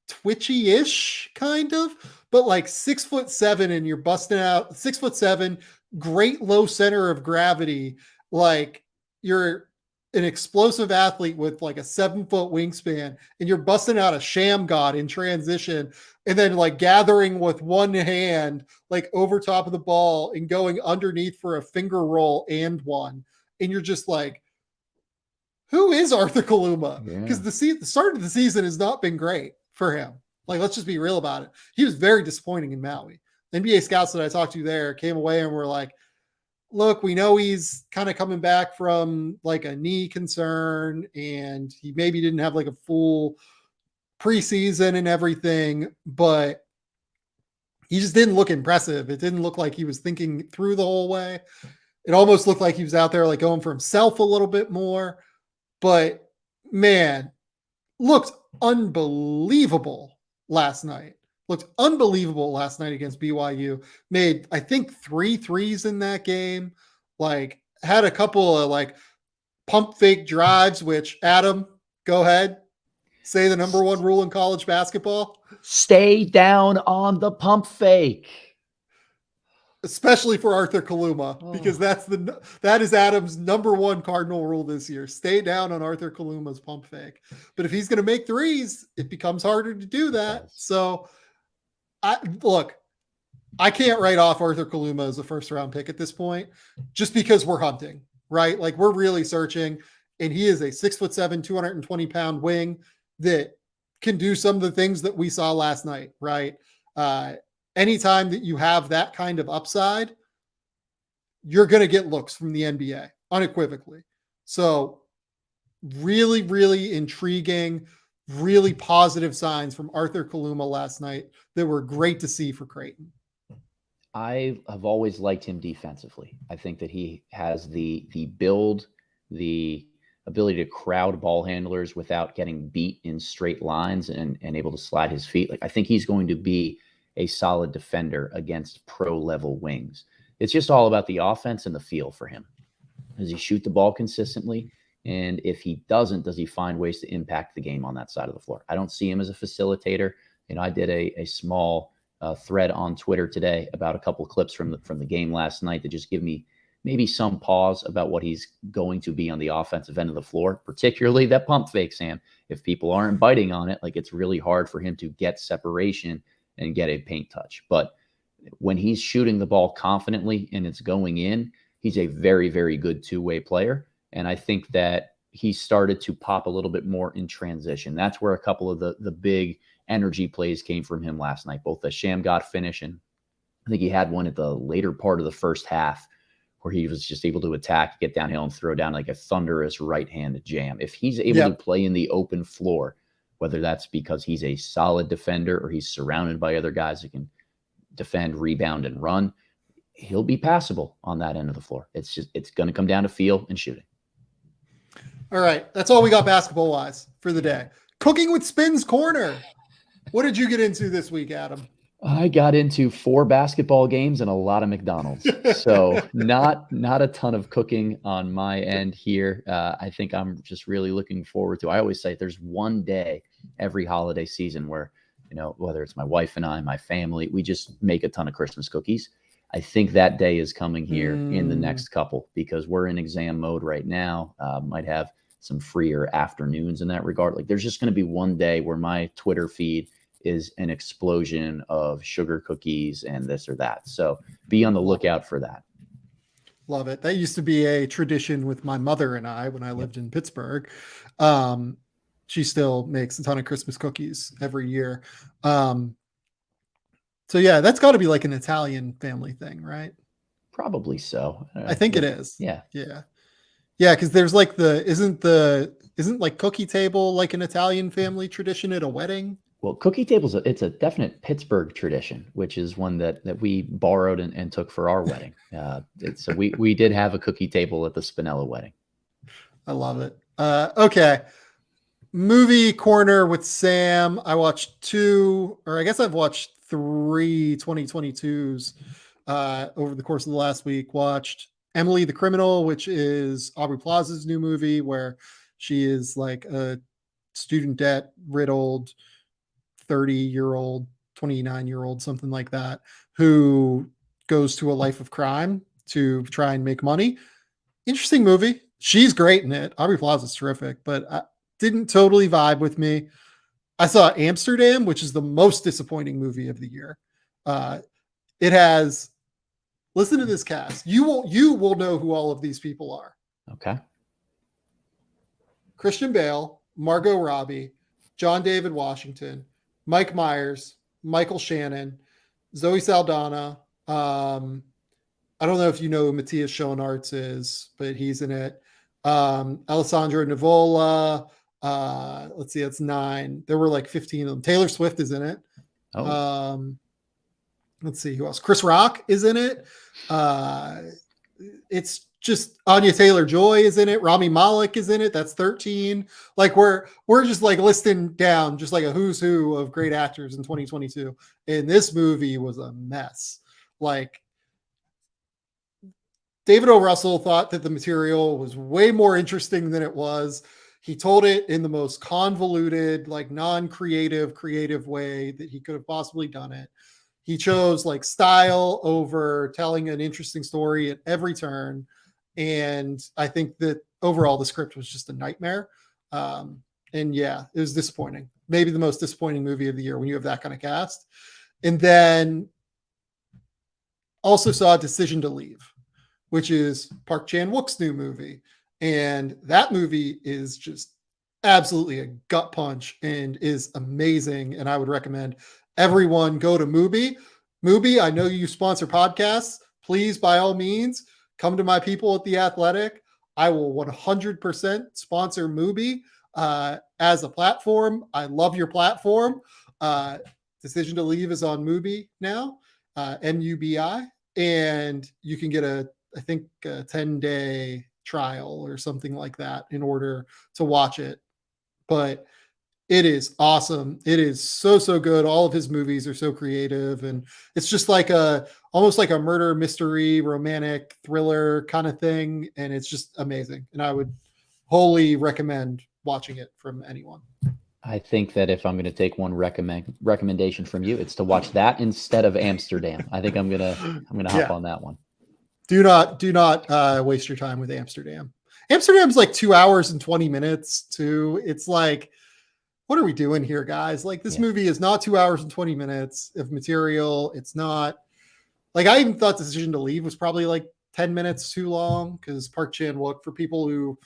twitchy-ish kind of, but like 6'7" and you're busting out 6'7", great low center of gravity. Like you're an explosive athlete with like a 7-foot wingspan and you're busting out a sham god in transition and then like gathering with one hand, like over top of the ball and going underneath for a finger roll and one. And you're just like, who is Arthur Kaluma? Because the start of the season has not been great for him. Like, let's just be real about it. He was very disappointing in Maui. NBA scouts that I talked to there came away and were like, look, we know he's kind of coming back from like a knee concern and he maybe didn't have like a full preseason and everything, but he just didn't look impressive. It didn't look like he was thinking through the whole way. It almost looked like he was out there like going for himself a little bit more. But man, looked unbelievable last night. Looked unbelievable last night against BYU. Made, I think, 3 threes in that game. Like, had a couple of like pump fake drives, which, Adam, go ahead. Say the number one rule in college basketball. Stay down on the pump fake. Especially for Arthur Kaluma, because that is Adam's number one cardinal rule this year. Stay down on Arthur Kaluma's pump fake. But if he's going to make threes, it becomes harder to do that. So, I can't write off Arthur Kaluma as a first-round pick at this point, just because we're hunting, right? Like we're really searching, and he is a 6'7", 220-pound wing that can do some of the things that we saw last night, right? Anytime that you have that kind of upside, you're going to get looks from the NBA unequivocally. So really, really intriguing, really positive signs from Arthur Kaluma last night that were great to see for Creighton. I have always liked him defensively. I think that he has the build, the ability to crowd ball handlers without getting beat in straight lines and able to slide his feet. Like I think he's going to be a solid defender against pro level wings. It's just all about the offense and the feel for him. Does he shoot the ball consistently? And if he doesn't, does he find ways to impact the game on that side of the floor? I don't see him as a facilitator. You know, I did a small thread on Twitter today about a couple of clips from the game last night that just give me maybe some pause about what he's going to be on the offensive end of the floor, particularly that pump fake, Sam. If people aren't biting on it, like it's really hard for him to get separation and get a paint touch. But when he's shooting the ball confidently and it's going in, he's a very, very good two-way player. And I think that he started to pop a little bit more in transition. That's where a couple of the big energy plays came from him last night, both the sham god finish, and I think he had one at the later part of the first half where he was just able to attack, get downhill, and throw down like a thunderous right-handed jam. If he's able to play in the open floor, whether that's because he's a solid defender or he's surrounded by other guys that can defend, rebound, and run, he'll be passable on that end of the floor. It's going to come down to feel and shooting. All right. That's all we got basketball-wise for the day. Cooking with Spin's Corner. What did you get into this week, Adam? I got into 4 basketball games and a lot of McDonald's. So not a ton of cooking on my end here. I think I'm just really looking forward to, I always say there's one day every holiday season where, you know, whether it's my wife and I, my family, we just make a ton of Christmas cookies. I think that day is coming here in the next couple because we're in exam mode right now. Might have some freer afternoons in that regard. Like there's just going to be one day where my Twitter feed is an explosion of sugar cookies and this or that. So be on the lookout for that. Love it. That used to be a tradition with my mother and I when I lived in Pittsburgh. She still makes a ton of Christmas cookies every year. So yeah, that's got to be like an Italian family thing, right? Probably so. I think it is. Yeah. Yeah. Yeah, because there's like isn't like cookie table like an Italian family tradition at a wedding? Well, cookie tables, it's a definite Pittsburgh tradition, which is one that we borrowed and took for our wedding. So we did have a cookie table at the Spinella wedding. I love it. Okay. Movie corner with Sam. I watched 2, or I guess I've watched 3 2022s over the course of the last week. Watched Emily the Criminal, which is Aubrey Plaza's new movie where she is like a student debt riddled 30-year-old, 29-year-old, something like that, who goes to a life of crime to try and make money. Interesting movie. She's great in it. Aubrey Plaza's terrific, but didn't totally vibe with me. I saw Amsterdam, which is the most disappointing movie of the year. It has, listen to this cast. You will know who all of these people are. Okay. Christian Bale, Margot Robbie, John David Washington, Mike Myers, Michael Shannon, Zoe Saldana. I don't know if you know who Matthias Schoenaerts is, but he's in it. Alessandro Nivola. Let's see, that's 9. There were like 15 of them. Taylor Swift is in it. Oh. Let's see who else. Chris Rock is in it. It's just Anya Taylor-Joy is in it. Rami Malek is in it. That's 13. Like we're just like listing down just like a who's who of great actors in 2022. And this movie was a mess. Like David O. Russell thought that the material was way more interesting than it was. He told it in the most convoluted, like non-creative, creative way that he could have possibly done it. He chose like style over telling an interesting story at every turn. And I think that overall the script was just a nightmare. And yeah, it was disappointing. Maybe the most disappointing movie of the year when you have that kind of cast. And then also saw Decision to Leave, which is Park Chan-wook's new movie. And that movie is just absolutely a gut punch and is amazing. And I would recommend everyone go to Mubi. Mubi, I know you sponsor podcasts. Please, by all means, come to my people at The Athletic. I will 100% sponsor Mubi as a platform. I love your platform. Decision to Leave is on Mubi now, MUBI. And you can get a 10-day trial or something like that in order to watch it. But it is awesome. It is so good. All of his movies are so creative, and it's just like almost like a murder mystery, romantic thriller kind of thing. And it's just amazing. And I would wholly recommend watching it from anyone. I think that if I'm going to take one recommendation from you, it's to watch that instead of Amsterdam. I think I'm gonna hop on that one. Do not waste your time with Amsterdam. Amsterdam's like 2 hours and 20 minutes too. It's like, what are we doing here, guys? Like this movie is not 2 hours and 20 minutes of material. It's not like, I even thought Decision to Leave was probably like 10 minutes too long because Park Chan-wook, for people who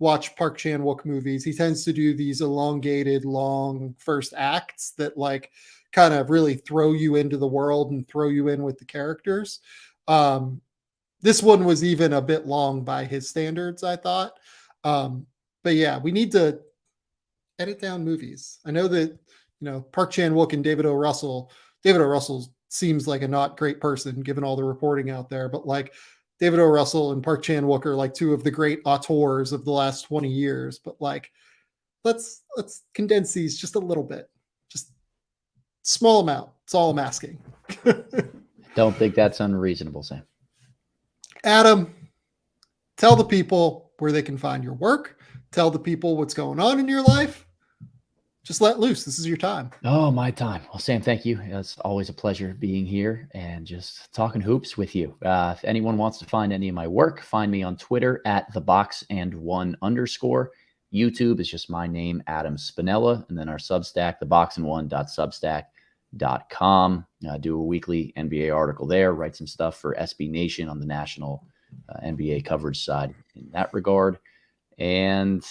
watch Park Chan-wook movies, he tends to do these elongated, long first acts that like kind of really throw you into the world and throw you in with the characters. This one was even a bit long by his standards, I thought. But yeah, we need to edit down movies. I know that, Park Chan-wook and David O. Russell seems like a not great person given all the reporting out there, but like David O. Russell and Park Chan-wook are like two of the great auteurs of the last 20 years. But like, let's condense these just a little bit, just small amount. That's all I'm asking. Don't think that's unreasonable, Sam. Adam, tell the people where they can find your work. Tell the people what's going on in your life. Just let loose. This is your time. Oh, my time. Well, Sam, thank you. It's always a pleasure being here and just talking hoops with you. If anyone wants to find any of my work, find me on Twitter at @theboxand1_. YouTube is just my name, Adam Spinella, and then our Substack, theboxand1.substack.com. I do a weekly NBA article there, write some stuff for SB Nation on the national NBA coverage side in that regard. And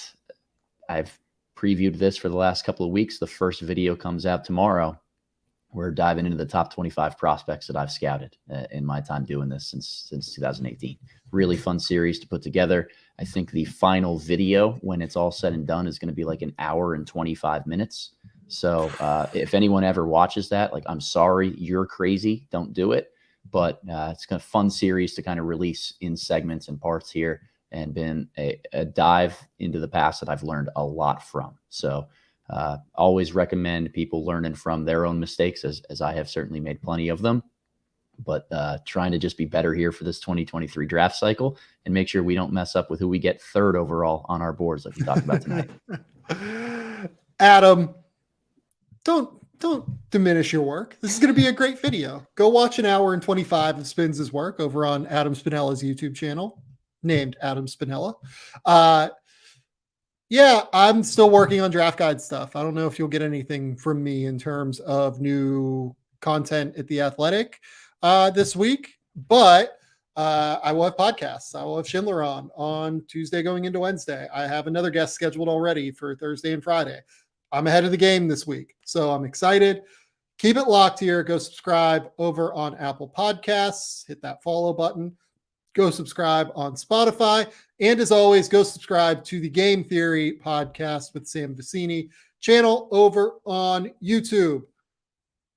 I've previewed this for the last couple of weeks. The first video comes out tomorrow we're diving into the top 25 prospects that I've scouted in my time doing this since 2018. Really fun series to put together. I think the final video, when it's all said and done, is going to be like an hour and 25 minutes. So if anyone ever watches that, like, I'm sorry, you're crazy. Don't do it. But it's kind of fun series to kind of release in segments and parts here, and been a dive into the past that I've learned a lot from. So always recommend people learning from their own mistakes, as I have certainly made plenty of them, but trying to just be better here for this 2023 draft cycle and make sure we don't mess up with who we get third overall on our boards, like we talked about tonight. Adam, don't diminish your work. This is going to be a great video. Go watch an hour and 25 of Spins' work over on Adam Spinella's YouTube channel, named Adam Spinella. Yeah, I'm still working on draft guide stuff. I don't know if you'll get anything from me in terms of new content at The Athletic this week, but I will have podcasts. I will have Schindler on Tuesday going into Wednesday. I have another guest scheduled already for Thursday and Friday. I'm ahead of the game this week, so I'm excited. Keep it locked here. Go subscribe over on Apple Podcasts. Hit that follow button. Go subscribe on Spotify. And as always, go subscribe to the Game Theory podcast with Sam Vecini channel over on YouTube.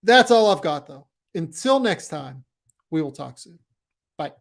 That's all I've got, though. Until next time, we will talk soon. Bye.